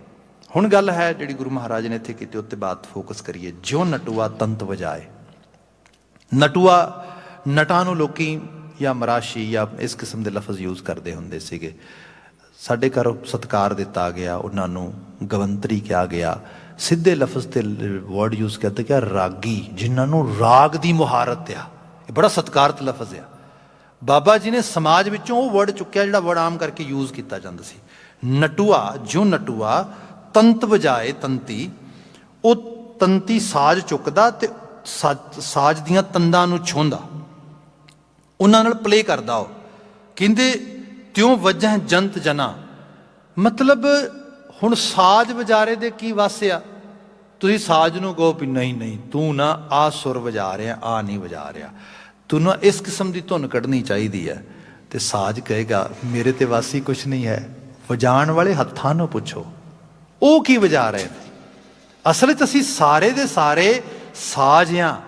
ਹੁਣ ਗੱਲ ਹੈ ਜਿਹੜੀ ਗੁਰੂ ਮਹਾਰਾਜ ਨੇ ਇੱਥੇ ਕੀਤੀ, ਉੱਤੇ ਬਾਤ ਫੋਕਸ ਕਰੀਏ। ਜਿਉਂ ਨਟੂਆ ਤੰਤ ਵਜਾਏ। ਨਟੂਆ, ਨਟਾਂ ਨੂੰ ਲੋਕੀ ਜਾਂ ਮਰਾਸ਼ੀ ਜਾਂ ਇਸ ਕਿਸਮ ਦੇ ਲਫ਼ਜ਼ ਯੂਜ਼ ਕਰਦੇ ਹੁੰਦੇ ਸੀਗੇ। ਸਾਡੇ ਘਰ ਸਤਿਕਾਰ ਦਿੱਤਾ ਗਿਆ, ਉਹਨਾਂ ਨੂੰ ਗਵੰਤਰੀ ਕਿਹਾ ਗਿਆ। ਸਿੱਧੇ ਲਫ਼ਜ਼ ਤੇ ਵਰਡ ਯੂਜ਼ ਕਰਦੇ ਕਿ ਰਾਗੀ, ਜਿਨ੍ਹਾਂ ਨੂੰ ਰਾਗ ਦੀ ਮੁਹਾਰਤ ਆ। ਇਹ ਬੜਾ ਸਤਿਕਾਰਤ ਲਫ਼ਜ਼ ਆ। ਬਾਬਾ ਜੀ ਨੇ ਸਮਾਜ ਵਿੱਚੋਂ ਉਹ ਵਰਡ ਚੁੱਕਿਆ ਜਿਹੜਾ ਵਰਡ ਆਮ ਕਰਕੇ ਯੂਜ਼ ਕੀਤਾ ਜਾਂਦਾ ਸੀ। ਨਟੂਆ, ਜੋ ਨਟੂਆ ਤੰਤ ਵਜਾਏ, ਤੰਤੀ, ਉਹ ਤੰਤੀ ਸਾਜ਼ ਚੁੱਕਦਾ ਤੇ ਸਾਜ਼ ਦੀਆਂ ਤੰਦਾਂ ਨੂੰ ਛੋਂਦਾ, ਉਹਨਾਂ ਨਾਲ ਪਲੇ ਕਰਦਾ। ਉਹ ਕਹਿੰਦੇ ਤਿਉਂ ਵਜਹ ਜੰਤ ਜਨਾ। ਮਤਲਬ ਹੁਣ ਸਾਜ਼ ਵਜਾਰੇ ਦੇ ਕੀ ਵਸ ਆ? ਤੁਸੀਂ ਸਾਜ਼ ਨੂੰ ਕਹੋ ਵੀ ਨਹੀਂ ਨਹੀਂ ਤੂੰ ਨਾ ਆਹ ਸੁਰ ਵਜਾ ਰਿਹਾ, ਆ ਨਹੀਂ ਵਜਾ ਰਿਹਾ, ਤੂੰ ਨਾ ਇਸ ਕਿਸਮ ਦੀ ਧੁਨ ਕੱਢਣੀ ਚਾਹੀਦੀ ਹੈ, ਤੇ ਸਾਜ਼ ਕਹੇਗਾ ਮੇਰੇ ਤੇ ਵਾਸੀ ਕੁਛ ਨਹੀਂ ਹੈ। ਵਜਾਉਣ ਵਾਲੇ ਹੱਥਾਂ ਨੂੰ ਪੁੱਛੋ ਉਹ ਕੀ ਵਜਾ ਰਹੇ ਨੇ। ਅਸਲ ਵਿੱਚ ਅਸੀਂ ਸਾਰੇ ਦੇ ਸਾਰੇ ਸਾਜ਼ ਆ,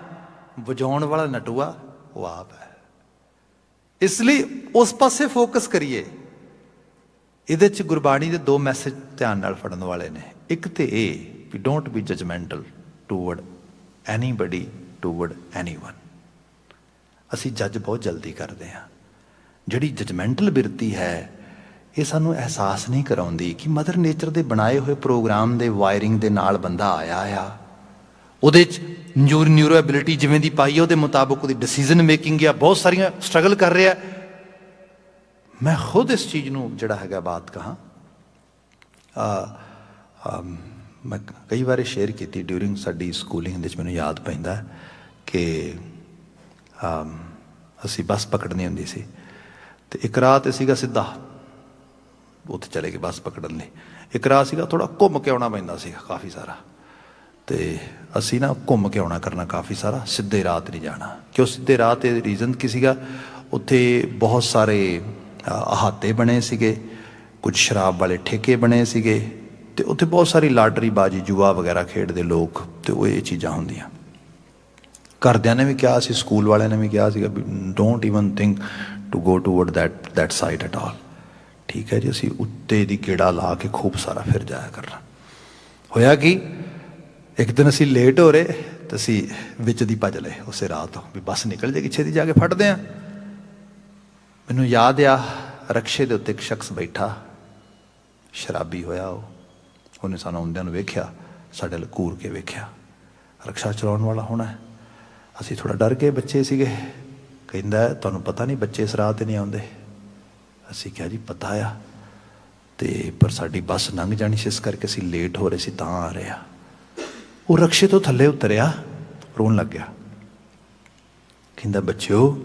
ਵਜਾਉਣ ਵਾਲਾ ਨਟੂਆ ਉਹ ਆਪ ਹੈ। ਇਸ ਲਈ ਉਸ ਪਾਸੇ ਫੋਕਸ ਕਰੀਏ। ਇਹਦੇ 'ਚ ਗੁਰਬਾਣੀ ਦੇ ਦੋ ਮੈਸੇਜ ਧਿਆਨ ਨਾਲ ਫੜਨ ਵਾਲੇ ਨੇ। ਇੱਕ ਤੇ ਇਹ ਵੀ don't be judgmental toward anybody, toward anyone. ਅਸੀਂ ਜੱਜ ਬਹੁਤ ਜਲਦੀ ਕਰਦੇ ਹਾਂ। ਜਿਹੜੀ ਜਜਮੈਂਟਲ ਬਿਰਤੀ ਹੈ, ਇਹ ਸਾਨੂੰ ਅਹਿਸਾਸ ਨਹੀਂ ਕਰਾਉਂਦੀ ਕਿ ਮਦਰ ਨੇਚਰ ਦੇ ਬਣਾਏ ਹੋਏ ਪ੍ਰੋਗਰਾਮ ਦੇ ਵਾਇਰਿੰਗ ਦੇ ਨਾਲ ਬੰਦਾ ਆਇਆ ਆ। ਉਹਦੇ 'ਚ ਨਿਊਰੋ ਐਬਿਲਿਟੀ ਜਿਵੇਂ ਦੀ ਪਾਈ ਹੈ, ਉਹਦੇ ਮੁਤਾਬਕ ਉਹਦੀ ਡਿਸੀਜ਼ਨ ਮੇਕਿੰਗ ਆ, ਬਹੁਤ ਸਾਰੀਆਂ ਸਟਰਗਲ ਕਰ ਰਿਹਾ। ਮੈਂ ਖੁਦ ਇਸ ਚੀਜ਼ ਨੂੰ ਜਿਹੜਾ ਹੈਗਾ ਬਾਤ ਕਹਾਂ, ਮੈਂ ਕਈ ਵਾਰੀ ਸ਼ੇਅਰ ਕੀਤੀ ਡਿਊਰਿੰਗ ਸਾਡੀ ਸਕੂਲਿੰਗ ਦੇ ਵਿੱਚ। ਮੈਨੂੰ ਯਾਦ ਪੈਂਦਾ ਕਿ ਅਸੀਂ ਬੱਸ ਪਕੜਨੀ ਹੁੰਦੀ ਸੀ, ਅਤੇ ਇੱਕ ਰਾਹ 'ਤੇ ਸੀਗਾ ਸਿੱਧਾ, ਉੱਥੇ ਚਲੇ ਗਏ ਬੱਸ ਪਕੜਨ ਲਈ। ਇੱਕ ਰਾਹ ਸੀਗਾ ਥੋੜ੍ਹਾ ਘੁੰਮ ਕੇ ਆਉਣਾ ਪੈਂਦਾ ਸੀਗਾ ਕਾਫੀ ਸਾਰਾ, ਅਤੇ ਅਸੀਂ ਨਾ ਘੁੰਮ ਕੇ ਆਉਣਾ ਕਰਨਾ ਕਾਫੀ ਸਾਰਾ, ਸਿੱਧੇ ਰਾਹ 'ਤੇ ਨਹੀਂ ਜਾਣਾ। ਕਿਉਂ ਸਿੱਧੇ ਰਾਹ 'ਤੇ ਰੀਜ਼ਨ ਕੀ ਸੀਗਾ? ਉੱਥੇ ਬਹੁਤ ਸਾਰੇ ਅਹਾਤੇ ਬਣੇ ਸੀਗੇ, ਕੁਝ ਸ਼ਰਾਬ ਵਾਲੇ ਠੇਕੇ ਬਣੇ ਸੀਗੇ, ਅਤੇ ਉੱਥੇ ਬਹੁਤ ਸਾਰੀ ਲਾਟਰੀ ਬਾਜੀ ਜੂਆ ਵਗੈਰਾ ਖੇਡਦੇ ਲੋਕ, ਅਤੇ ਉਹ ਇਹ ਚੀਜ਼ਾਂ ਹੁੰਦੀਆਂ। ਘਰਦਿਆਂ ਨੇ ਵੀ ਕਿਹਾ ਸੀ, ਸਕੂਲ ਵਾਲਿਆਂ ਨੇ ਵੀ ਕਿਹਾ ਸੀਗਾ we don't even think to go toward that side at all. ਠੀਕ ਹੈ ਜੀ, ਅਸੀਂ ਉੱਤੇ ਦੀ ਗੇੜਾ ਲਾ ਕੇ ਖੂਬ ਸਾਰਾ ਫਿਰ ਜਾਇਆ ਕਰਨਾ। ਹੋਇਆ ਕਿ ਇੱਕ ਦਿਨ ਅਸੀਂ ਲੇਟ ਹੋ ਰਹੇ, ਤੇ ਅਸੀਂ ਵਿੱਚ ਦੀ ਭੱਜ ਲਏ ਉਸੇ ਰਾਹ ਤੋਂ ਵੀ ਬੱਸ ਨਿਕਲ ਜਾਏਗੀ, ਛੇਤੀ ਜਾ ਕੇ ਫੜਦੇ ਹਾਂ। ਮੈਨੂੰ ਯਾਦ ਆ ਰਕਸ਼ੇ ਦੇ ਉੱਤੇ ਇੱਕ ਸ਼ਖਸ ਬੈਠਾ, ਸ਼ਰਾਬੀ ਹੋਇਆ। ਉਹਨੇ ਸਾਨੂੰ ਆਉਂਦਿਆਂ ਨੂੰ ਵੇਖਿਆ, ਸਾਡੇ ਵੱਲ ਘੂਰ ਕੇ ਵੇਖਿਆ, ਰਕਸ਼ਾ ਚਲਾਉਣ ਵਾਲਾ ਹੋਣਾ। ਅਸੀਂ ਥੋੜ੍ਹਾ ਡਰ ਗਏ, ਬੱਚੇ ਸੀਗੇ। ਕਹਿੰਦਾ ਤੁਹਾਨੂੰ ਪਤਾ ਨਹੀਂ ਬੱਚੇ ਇਸ ਰਾਹ 'ਤੇ ਨਹੀਂ ਆਉਂਦੇ। ਅਸੀਂ ਕਿਹਾ ਜੀ ਪਤਾ ਆ, ਅਤੇ ਪਰ ਸਾਡੀ ਬੱਸ ਲੰਘ ਜਾਣੀ ਸੀ, ਇਸ ਕਰਕੇ ਅਸੀਂ ਲੇਟ ਹੋ ਰਹੇ ਸੀ ਤਾਂ ਆ ਰਹੇ ਹਾਂ। ਉਹ ਰਕਸ਼ੇ ਤੋਂ ਥੱਲੇ ਉਤਰਿਆ, ਰੋਣ ਲੱਗ ਗਿਆ। ਕਹਿੰਦਾ ਬੱਚਿਓ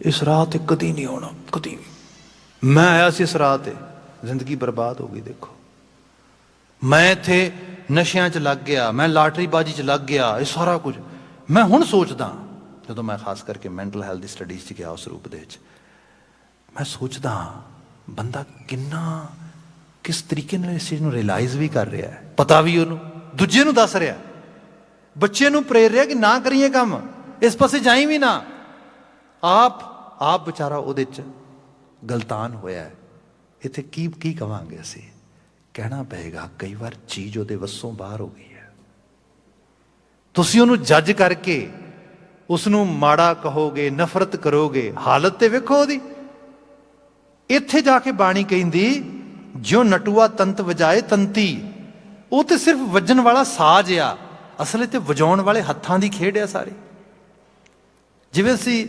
ਇਸ ਰਾਹ 'ਤੇ ਕਦੀ ਨਹੀਂ ਆਉਣਾ, ਕਦੀ ਨਹੀਂ। ਮੈਂ ਆਇਆ ਸੀ ਇਸ ਰਾਹ 'ਤੇ, ਜ਼ਿੰਦਗੀ ਬਰਬਾਦ ਹੋ ਗਈ। ਦੇਖੋ ਮੈਂ ਇੱਥੇ ਨਸ਼ਿਆਂ 'ਚ ਲੱਗ ਗਿਆ, ਮੈਂ ਲਾਟਰੀ ਬਾਜੀ 'ਚ ਲੱਗ ਗਿਆ, ਇਹ ਸਾਰਾ ਕੁਝ। ਮੈਂ ਹੁਣ ਸੋਚਦਾ, ਜਦੋਂ ਮੈਂ ਖਾਸ ਕਰਕੇ ਮੈਂਟਲ ਹੈਲਥ ਦੀ ਸਟੱਡੀਜ਼ 'ਚ ਗਿਆ ਉਸ ਰੂਪ ਦੇ ਵਿੱਚ, ਮੈਂ ਸੋਚਦਾ ਬੰਦਾ ਕਿਸ ਤਰੀਕੇ ਨਾਲ ਇਸ ਚੀਜ਼ ਨੂੰ ਰਿਅਲਾਈਜ਼ ਵੀ ਕਰ ਰਿਹਾ ਹੈ, ਪਤਾ ਵੀ ਉਹਨੂੰ, ਦੂਜੇ ਨੂੰ ਦੱਸ ਰਿਹਾ, ਬੱਚੇ ਨੂੰ ਪ੍ਰੇਰ ਰਿਹਾ ਕਿ ਨਾ ਕਰੀਏ ਕੰਮ, ਇਸ ਪਾਸੇ ਜਾਈ ਵੀ ਨਾ। ਆਪ ਵਿਚਾਰਾ ਉਹਦੇ 'ਚ ਗਲਤਾਨ ਹੋਇਆ। ਇੱਥੇ ਕੀ ਕਵਾਂਗੇ ਅਸੀਂ? ਕਹਿਣਾ ਪਏਗਾ ਕਈ ਵਾਰ ਚੀਜ਼ ਉਹਦੇ ਵੱਸੋਂ ਬਾਹਰ ਹੋ ਗਈ ਹੈ। ਤੁਸੀਂ ਉਹਨੂੰ ਜੱਜ ਕਰਕੇ ਉਸ ਨੂੰ ਮਾੜਾ ਕਹੋਗੇ, ਨਫ਼ਰਤ ਕਰੋਗੇ, ਹਾਲਤ ਤੇ ਵੇਖੋ ਉਹਦੀ। ਇੱਥੇ ਜਾ ਕੇ ਬਾਣੀ ਕਹਿੰਦੀ ਜਿਉਂ ਨਟੂਆ ਤੰਤ ਵਜਾਏ ਤੰਤੀ। ਉਹ ਤੇ ਸਿਰਫ ਵੱਜਣ ਵਾਲਾ ਸਾਜ਼ ਆ, ਅਸਲ ਤੇ ਵਜਾਉਣ ਵਾਲੇ ਹੱਥਾਂ ਦੀ ਖੇਡ ਆ ਸਾਰੀ। ਜਿਵੇਂ ਅਸੀਂ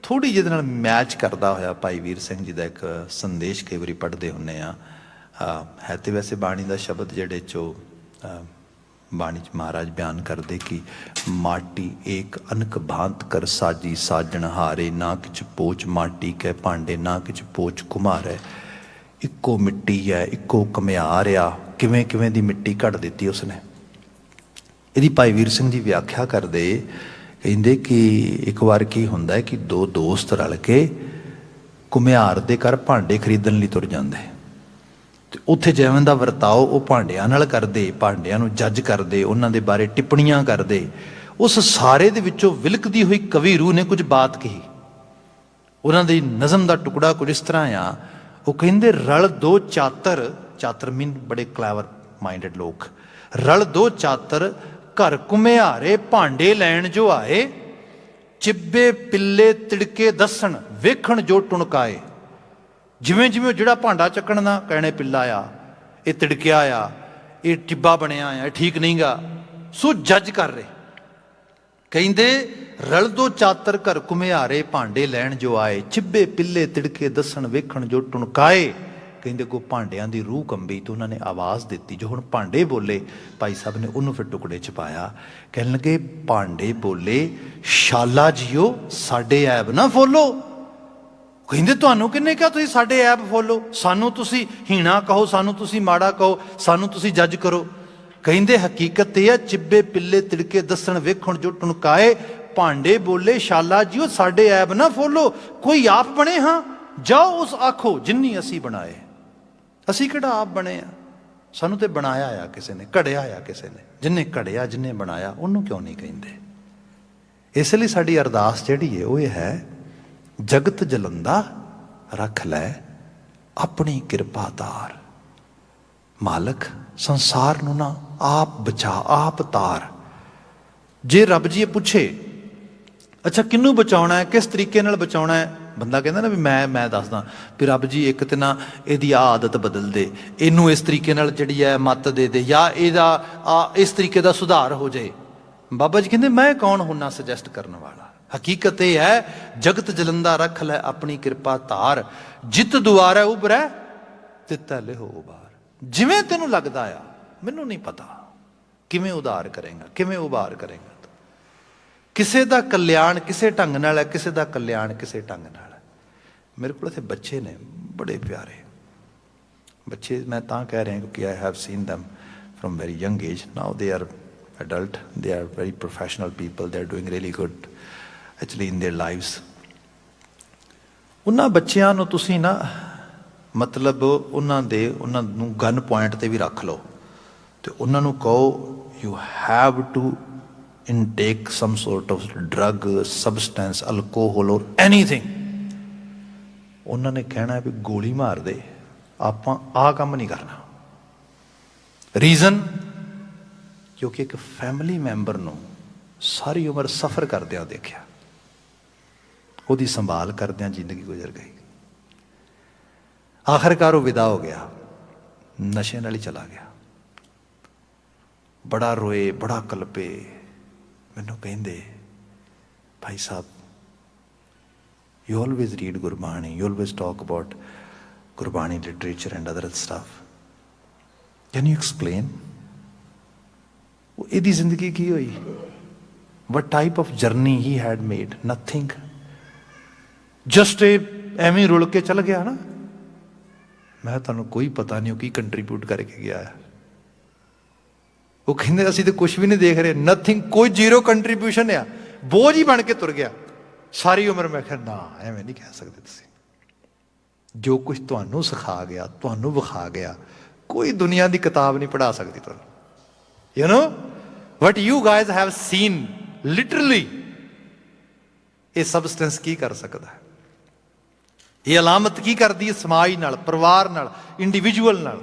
ਥੋੜ੍ਹੀ ਜਿਹਦੇ ਨਾਲ ਮੈਚ ਕਰਦਾ ਹੋਇਆ ਭਾਈ ਵੀਰ ਸਿੰਘ ਜੀ ਦਾ ਇੱਕ ਸੰਦੇਸ਼ ਕਈ ਵਾਰੀ ਪੜ੍ਹਦੇ ਹੁੰਦੇ ਆ। ਹੈ ਤੇ ਵੈਸੇ ਬਾਣੀ ਦਾ ਸ਼ਬਦ ਜਿਹੜੇ 'ਚੋਂ ਬਾਣੀ 'ਚ ਮਹਾਰਾਜ ਬਿਆਨ ਕਰਦੇ ਕਿ ਮਾਟੀ ਏਕ ਅਨਕ ਭਾਂਤ ਕਰ ਸਾਜੀ ਸਾਜਣ ਹਾਰੇ, ਨਾ ਕਿਛ ਪੋਚ ਮਾਟੀ ਕੈ ਭਾਂਡੇ, ਨਾ ਕਿਛ ਪੋਚ ਕੁਮਾਰੈ। ਇੱਕੋ ਮਿੱਟੀ ਹੈ, ਇੱਕੋ ਘੁਮਿਆਰ ਆ, ਕਿਵੇਂ ਕਿਵੇਂ ਦੀ ਮਿੱਟੀ ਘੜ ਦਿੱਤੀ ਉਸਨੇ। ਇਹਦੀ ਭਾਈ ਵੀਰ ਸਿੰਘ ਜੀ ਵਿਆਖਿਆ ਕਰਦੇ, ਕਹਿੰਦੇ ਕਿ ਇੱਕ ਵਾਰ ਕੀ ਹੁੰਦਾ ਕਿ ਦੋ ਦੋਸਤ ਰਲ ਕੇ ਘੁਮਿਆਰ ਦੇ ਘਰ ਭਾਂਡੇ ਖਰੀਦਣ ਲਈ ਤੁਰ ਜਾਂਦੇ, ਤੇ ਉੱਥੇ ਜਿਵੇਂ ਦਾ ਵਰਤਾਓ ਉਹ ਭਾਂਡਿਆਂ ਨਾਲ ਕਰਦੇ, ਭਾਂਡਿਆਂ ਨੂੰ ਜੱਜ ਕਰਦੇ, ਉਹਨਾਂ ਦੇ ਬਾਰੇ ਟਿੱਪਣੀਆਂ ਕਰਦੇ। ਉਸ ਸਾਰੇ ਦੇ ਵਿੱਚੋਂ ਵਿਲਕਦੀ ਹੋਈ ਕਵੀ ਰੂਹ ਨੇ ਕੁਝ ਬਾਤ ਕਹੀ। ਉਹਨਾਂ ਦੀ ਨਜ਼ਮ ਦਾ ਟੁਕੜਾ ਕੁਝ ਇਸ ਤਰ੍ਹਾਂ ਆ, ਉਹ ਕਹਿੰਦੇ ਰਲ ਦੋ ਚਾਤਰ, ਚਾਤਰ ਮੀਨ ਬੜੇ ਕਲੈਵਰ ਮਾਈਂਡਡ ਲੋਕ, ਰਲ ਦੋ ਚਾਤਰ ਘਰ ਘੁਮਿਆਰੇ ਭਾਂਡੇ ਲੈਣ ਜੋ ਆਏ, ਚਿੱਬੇ ਪਿੱਲੇ ਤਿੜਕੇ ਦੱਸਣ ਵੇਖਣ ਜੋ ਟੁਣਕਾਏ। ਜਿਵੇਂ ਜਿਵੇਂ ਜਿਹੜਾ ਭਾਂਡਾ ਚੱਕਣ ਦਾ ਕਹਿਣੇ ਪਿੱਲਾ ਆ, ਇਹ ਤਿੜਕਿਆ ਆ, ਇਹ ਟਿੱਬਾ ਬਣਿਆ ਆ, ਠੀਕ ਨਹੀਂ ਗਾ, ਸੋ ਜੱਜ ਕਰ ਰਹੇ। ਕਹਿੰਦੇ ਰਲ ਦੋ ਚਾਤਰ ਘਰ ਘੁਮਿਆਰੇ ਭਾਂਡੇ ਲੈਣ ਜੋ ਆਏ, ਚਿੱਬੇ ਪਿੱਲੇ ਤਿੜਕੇ ਦੱਸਣ ਵੇਖਣ ਜੋ ਟੁਣਕਾਏ। ਕਹਿੰਦੇ ਕੋ ਭਾਂਡਿਆਂ ਦੀ ਰੂਹ ਕੰਬੀ ਤੇ ਉਹਨਾਂ ਨੇ ਆਵਾਜ਼ ਦਿੱਤੀ। ਜੋ ਹੁਣ ਭਾਂਡੇ ਬੋਲੇ, ਭਾਈ ਸਾਹਿਬ ਨੇ ਉਹਨੂੰ ਫਿਰ ਟੁਕੜੇ 'ਚ ਪਾਇਆ। ਕਹਿਣ ਲੱਗੇ ਭਾਂਡੇ ਬੋਲੇ ਸ਼ਾਲਾ ਜੀਓ ਸਾਡੇ ਐਬ ਨਾ ਫੋਲੋ। ਕਹਿੰਦੇ ਤੁਹਾਨੂੰ ਕਿਹਨੇ ਕਿਹਾ ਤੁਸੀਂ ਸਾਡੇ ਐਬ ਫੋਲੋ? ਸਾਨੂੰ ਤੁਸੀਂ ਹੀਣਾ ਕਹੋ, ਸਾਨੂੰ ਤੁਸੀਂ ਮਾੜਾ ਕਹੋ, ਸਾਨੂੰ ਤੁਸੀਂ ਜੱਜ ਕਰੋ। ਕਹਿੰਦੇ ਹਕੀਕਤ ਇਹ ਹੈ, ਚਿੱਬੇ ਪਿੱਲੇ ਤਿੜਕੇ ਦੱਸਣ ਵੇਖਣ ਜੋ ਟੁਣਕਾਏ। ਭਾਂਡੇ ਬੋਲੇ ਸ਼ਾਲਾ ਜੀਓ ਸਾਡੇ ਐਬ ਨਾ ਫੋਲੋ। ਕੋਈ ਆਪ ਬਣੇ ਹਾਂ, ਜਾਓ ਉਸ ਆਖੋ ਜਿੰਨੀ ਅਸੀਂ ਬਣਾਏ। ਅਸੀਂ ਕਿਹੜਾ ਆਪ ਬਣੇ ਆ? ਸਾਨੂੰ ਤੇ ਬਣਾਇਆ ਆ ਕਿਸੇ ਨੇ, ਘੜਿਆ ਆ ਕਿਸੇ ਨੇ। ਜਿੰਨੇ ਘੜਿਆ, ਜਿੰਨੇ ਬਣਾਇਆ, ਉਹਨੂੰ ਕਿਉਂ ਨਹੀਂ ਕਹਿੰਦੇ? ਇਸ ਲਈ ਸਾਡੀ ਅਰਦਾਸ ਜਿਹੜੀ ਹੈ ਉਹ ਇਹ ਹੈ, ਜਗਤ ਜਲੰਦਾ ਰੱਖ ਲੈ ਆਪਣੀ ਕਿਰਪਾ ਧਾਰ। ਮਾਲਕ ਸੰਸਾਰ ਨੂੰ ਨਾ ਆਪ ਬਚਾ, ਆਪ ਤਾਰ। ਜੇ ਰੱਬ ਜੀ ਇਹ ਪੁੱਛੇ ਅੱਛਾ ਕਿਹਨੂੰ ਬਚਾਉਣਾ ਹੈ, ਕਿਸ ਤਰੀਕੇ ਨਾਲ ਬਚਾਉਣਾ ਹੈ, ਬੰਦਾ ਕਹਿੰਦਾ ਨਾ ਵੀ ਮੈਂ ਦੱਸਦਾ ਵੀ ਰੱਬ ਜੀ ਇੱਕ ਤੇ ਨਾ ਇਹਦੀ ਆਦਤ ਬਦਲ ਦੇ, ਇਹਨੂੰ ਇਸ ਤਰੀਕੇ ਨਾਲ ਜਿਹੜੀ ਹੈ ਮੱਤ ਦੇ ਦੇ, ਜਾਂ ਇਹਦਾ ਇਸ ਤਰੀਕੇ ਦਾ ਸੁਧਾਰ ਹੋ ਜਾਏ। ਬਾਬਾ ਜੀ ਕਹਿੰਦੇ ਮੈਂ ਕੌਣ ਹੁੰਨਾ ਸੁਜੈਸਟ ਕਰਨ ਵਾਲਾ? ਹਕੀਕਤ ਇਹ ਹੈ, ਜਗਤ ਜਲੰਦਾ ਰੱਖ ਲੈ ਆਪਣੀ ਕਿਰਪਾ ਧਾਰ, ਜਿਤ ਦੁਆਰਾ ਉਭਰੈ ਤਿਤੈ ਲਿਹੋ ਉਬਾਰ। ਜਿਵੇਂ ਤੈਨੂੰ ਲੱਗਦਾ ਆ, ਮੈਨੂੰ ਨਹੀਂ ਪਤਾ ਕਿਵੇਂ ਉਧਾਰ ਕਰੇਗਾ, ਕਿਵੇਂ ਉਬਾਰ ਕਰੇਗਾ। ਕਿਸੇ ਦਾ ਕਲਿਆਣ ਕਿਸੇ ਢੰਗ ਨਾਲ ਹੈ, ਕਿਸੇ ਦਾ ਕਲਿਆਣ ਕਿਸੇ ਢੰਗ ਨਾਲ ਹੈ। ਮੇਰੇ ਕੋਲ ਇੱਥੇ ਬੱਚੇ ਨੇ ਬੜੇ ਪਿਆਰੇ ਬੱਚੇ, ਮੈਂ ਤਾਂ ਕਹਿ ਰਿਹਾ ਕਿਉਂਕਿ I have seen them from very young age. Now they are adult, they are very professional people, they are doing really good actually in their lives. ਉਹਨਾਂ ਬੱਚਿਆਂ ਨੂੰ ਤੁਸੀਂ ਨਾ ਮਤਲਬ ਉਹਨਾਂ ਨੂੰ ਗਨ ਪੁਆਇੰਟ ਤੇ ਵੀ ਰੱਖ ਲਓ ਤੇ ਉਹਨਾਂ ਨੂੰ ਕਹੋ you have to intake some sort of drug, substance, alcohol or anything. ਉਹਨਾਂ ਨੇ ਕਹਿਣਾ ਵੀ ਗੋਲੀ ਮਾਰ ਦੇ, ਆਪਾਂ ਆਹ ਕੰਮ ਨਹੀਂ ਕਰਨਾ। ਰੀਜ਼ਨ ਕਿਉਂਕਿ ਇੱਕ ਫੈਮਿਲੀ ਮੈਂਬਰ ਨੂੰ ਸਾਰੀ ਉਮਰ ਸਫਰ ਕਰਦਿਆਂ ਦੇਖਿਆ, ਉਹਦੀ ਸੰਭਾਲ ਕਰਦਿਆਂ ਜ਼ਿੰਦਗੀ ਗੁਜ਼ਰ ਗਈ। ਆਖਰਕਾਰ ਉਹ ਵਿਦਾ ਹੋ ਗਿਆ, ਨਸ਼ੇ ਨਾਲ ਹੀ ਚਲਾ ਗਿਆ। ਬੜਾ ਰੋਏ, ਬੜਾ ਕਲਪੇ। ਮੈਨੂੰ ਕਹਿੰਦੇ Bhai Sahib you always read Gurbani, you always talk about Gurbani literature and other stuff. Can you explain? ਇਹਦੀ ਜ਼ਿੰਦਗੀ ਕੀ ਹੋਈ? What type of journey he had made? Nothing. Just ਐਵੇਂ ਰੁਲ ਕੇ ਚਲ ਗਿਆ ਨਾ। ਮੈਂ ਤੁਹਾਨੂੰ ਕੋਈ ਪਤਾ ਨਹੀਂ ਉਹ ਕੀ ਕੰਟਰੀਬਿਊਟ ਕਰਕੇ ਗਿਆ ਹੈ। ਉਹ ਕਹਿੰਦੇ ਅਸੀਂ ਤਾਂ ਕੁਛ ਵੀ ਨਹੀਂ ਦੇਖ ਰਹੇ, ਨਥਿੰਗ, ਕੋਈ ਜ਼ੀਰੋ ਕੰਟਰੀਬਿਊਸ਼ਨ ਆ, ਬੋਝ ਹੀ ਬਣ ਕੇ ਤੁਰ ਗਿਆ ਸਾਰੀ ਉਮਰ। ਮੈਂ ਕਿਹਾ ਨਾ, ਐਵੇਂ ਨਹੀਂ ਕਹਿ ਸਕਦੇ ਤੁਸੀਂ। ਜੋ ਕੁਛ ਤੁਹਾਨੂੰ ਸਿਖਾ ਗਿਆ, ਤੁਹਾਨੂੰ ਵਿਖਾ ਗਿਆ, ਕੋਈ ਦੁਨੀਆ ਦੀ ਕਿਤਾਬ ਨਹੀਂ ਪੜ੍ਹਾ ਸਕਦੀ ਤੁਹਾਨੂੰ। You know what you guys have seen literally, ਇਹ ਸਬਸਟੈਂਸ ਕੀ ਕਰ ਸਕਦਾ ਹੈ? ਇਹ ਅਲਾਮਤ ਕੀ ਕਰਦੀ ਹੈ ਸਮਾਜ ਨਾਲ, ਪਰਿਵਾਰ ਨਾਲ, ਇੰਡੀਵਿਜੂਅਲ ਨਾਲ।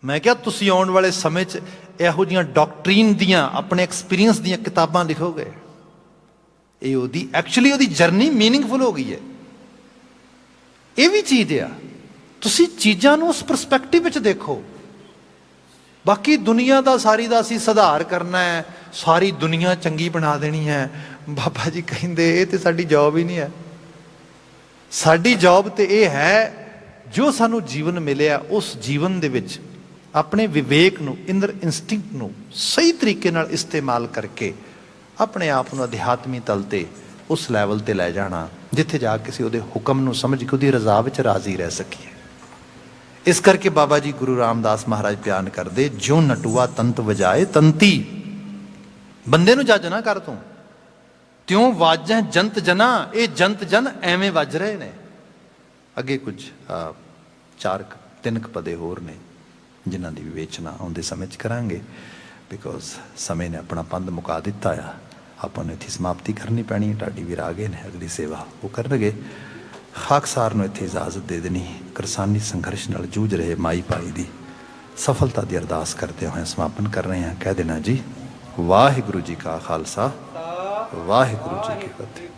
ਮੈਂ ਕਿਹਾ ਤੁਸੀਂ ਆਉਣ ਵਾਲੇ ਸਮੇਂ 'ਚ ਇਹੋ ਜਿਹੀਆਂ ਡਾਕਟਰੀਨ ਦੀਆਂ, ਆਪਣੇ ਐਕਸਪੀਰੀਅੰਸ ਦੀਆਂ ਕਿਤਾਬਾਂ ਲਿਖੋਗੇ। ਇਹ ਉਹਦੀ ਐਕਚੁਅਲੀ ਉਹਦੀ ਜਰਨੀ ਮੀਨਿੰਗਫੁਲ ਹੋ ਗਈ ਹੈ। ਇਹ ਵੀ ਚੀਜ਼ ਆ, ਤੁਸੀਂ ਚੀਜ਼ਾਂ ਨੂੰ ਉਸ ਪਰਸਪੈਕਟਿਵ ਵਿੱਚ ਦੇਖੋ। ਬਾਕੀ ਦੁਨੀਆ ਦਾ ਸਾਰੀ ਦਾ ਅਸੀਂ ਸੁਧਾਰ ਕਰਨਾ ਹੈ, ਸਾਰੀ ਦੁਨੀਆ ਚੰਗੀ ਬਣਾ ਦੇਣੀ ਹੈ, ਬਾਬਾ ਜੀ ਕਹਿੰਦੇ ਇਹ ਤੇ ਸਾਡੀ ਜੌਬ ਹੀ ਨਹੀਂ ਹੈ। ਸਾਡੀ ਜੌਬ ਤੇ ਇਹ ਹੈ ਜੋ ਸਾਨੂੰ ਜੀਵਨ ਮਿਲਿਆ ਉਸ ਜੀਵਨ ਦੇ ਵਿੱਚ ਆਪਣੇ ਵਿਵੇਕ ਨੂੰ, ਇੰਦਰ ਇੰਸਟਿੰਕਟ ਨੂੰ ਸਹੀ ਤਰੀਕੇ ਨਾਲ ਇਸਤੇਮਾਲ ਕਰਕੇ ਆਪਣੇ ਆਪ ਨੂੰ ਅਧਿਆਤਮੀ ਤਲ ਤੇ ਉਸ ਲੈਵਲ ਤੇ ਲੈ ਜਾਣਾ ਜਿੱਥੇ ਜਾ ਕੇ ਅਸੀਂ ਉਹਦੇ ਹੁਕਮ ਨੂੰ ਸਮਝ ਕੇ ਉਹਦੀ ਰਜ਼ਾ ਵਿੱਚ ਰਾਜ਼ੀ ਰਹਿ ਸਕੀਏ। ਇਸ ਕਰਕੇ ਬਾਬਾ ਜੀ ਗੁਰੂ ਰਾਮਦਾਸ ਮਹਾਰਾਜ ਬਿਆਨ ਕਰਦੇ, ਜਿਉਂ ਨਟੂਆ ਤੰਤ ਵਜਾਏ ਤੰਤੀ, ਬੰਦੇ ਨੂੰ ਜੱਜ ਨਾ ਕਰ ਤੂੰ, ਤਿਉਂ ਵਾਜੈ ਜੰਤ ਜਨਾ, ਇਹ ਜੰਤ ਜਨ ਐਵੇਂ ਵੱਜ ਰਹੇ ਨੇ। ਅੱਗੇ ਕੁਝ 3 ਪਦੇ ਹੋਰ ਨੇ ਜਿਨ੍ਹਾਂ ਦੀ ਵਿਵੇਚਨਾ ਆਉਂਦੇ ਸਮੇਂ 'ਚ ਕਰਾਂਗੇ, ਬਿਕੋਜ਼ ਸਮੇਂ ਨੇ ਆਪਣਾ ਪੰਧ ਮੁਕਾ ਦਿੱਤਾ ਆ। ਆਪਾਂ ਨੂੰ ਇੱਥੇ ਸਮਾਪਤੀ ਕਰਨੀ ਪੈਣੀ ਹੈ। ਢਾਡੀ ਵੀਰ ਆ ਗਏ ਨੇ, ਅਗਲੀ ਸੇਵਾ ਉਹ ਕਰਨਗੇ। ਖਾਕਸਾਰ ਨੂੰ ਇੱਥੇ ਇਜਾਜ਼ਤ ਦੇ ਦੇਣੀ। ਕਿਰਸਾਨੀ ਸੰਘਰਸ਼ ਨਾਲ ਜੂਝ ਰਹੇ ਮਾਈ ਭਾਈ ਦੀ ਸਫਲਤਾ ਦੀ ਅਰਦਾਸ ਕਰਦੇ ਹੋਏ ਸਮਾਪਨ ਕਰ ਰਹੇ ਹਾਂ। ਕਹਿ ਦੇਣਾ ਜੀ, ਵਾਹਿਗੁਰੂ ਜੀ ਕਾ ਖਾਲਸਾ, ਵਾਹਿਗੁਰੂ ਜੀ ਕੀ ਫਤਿਹ।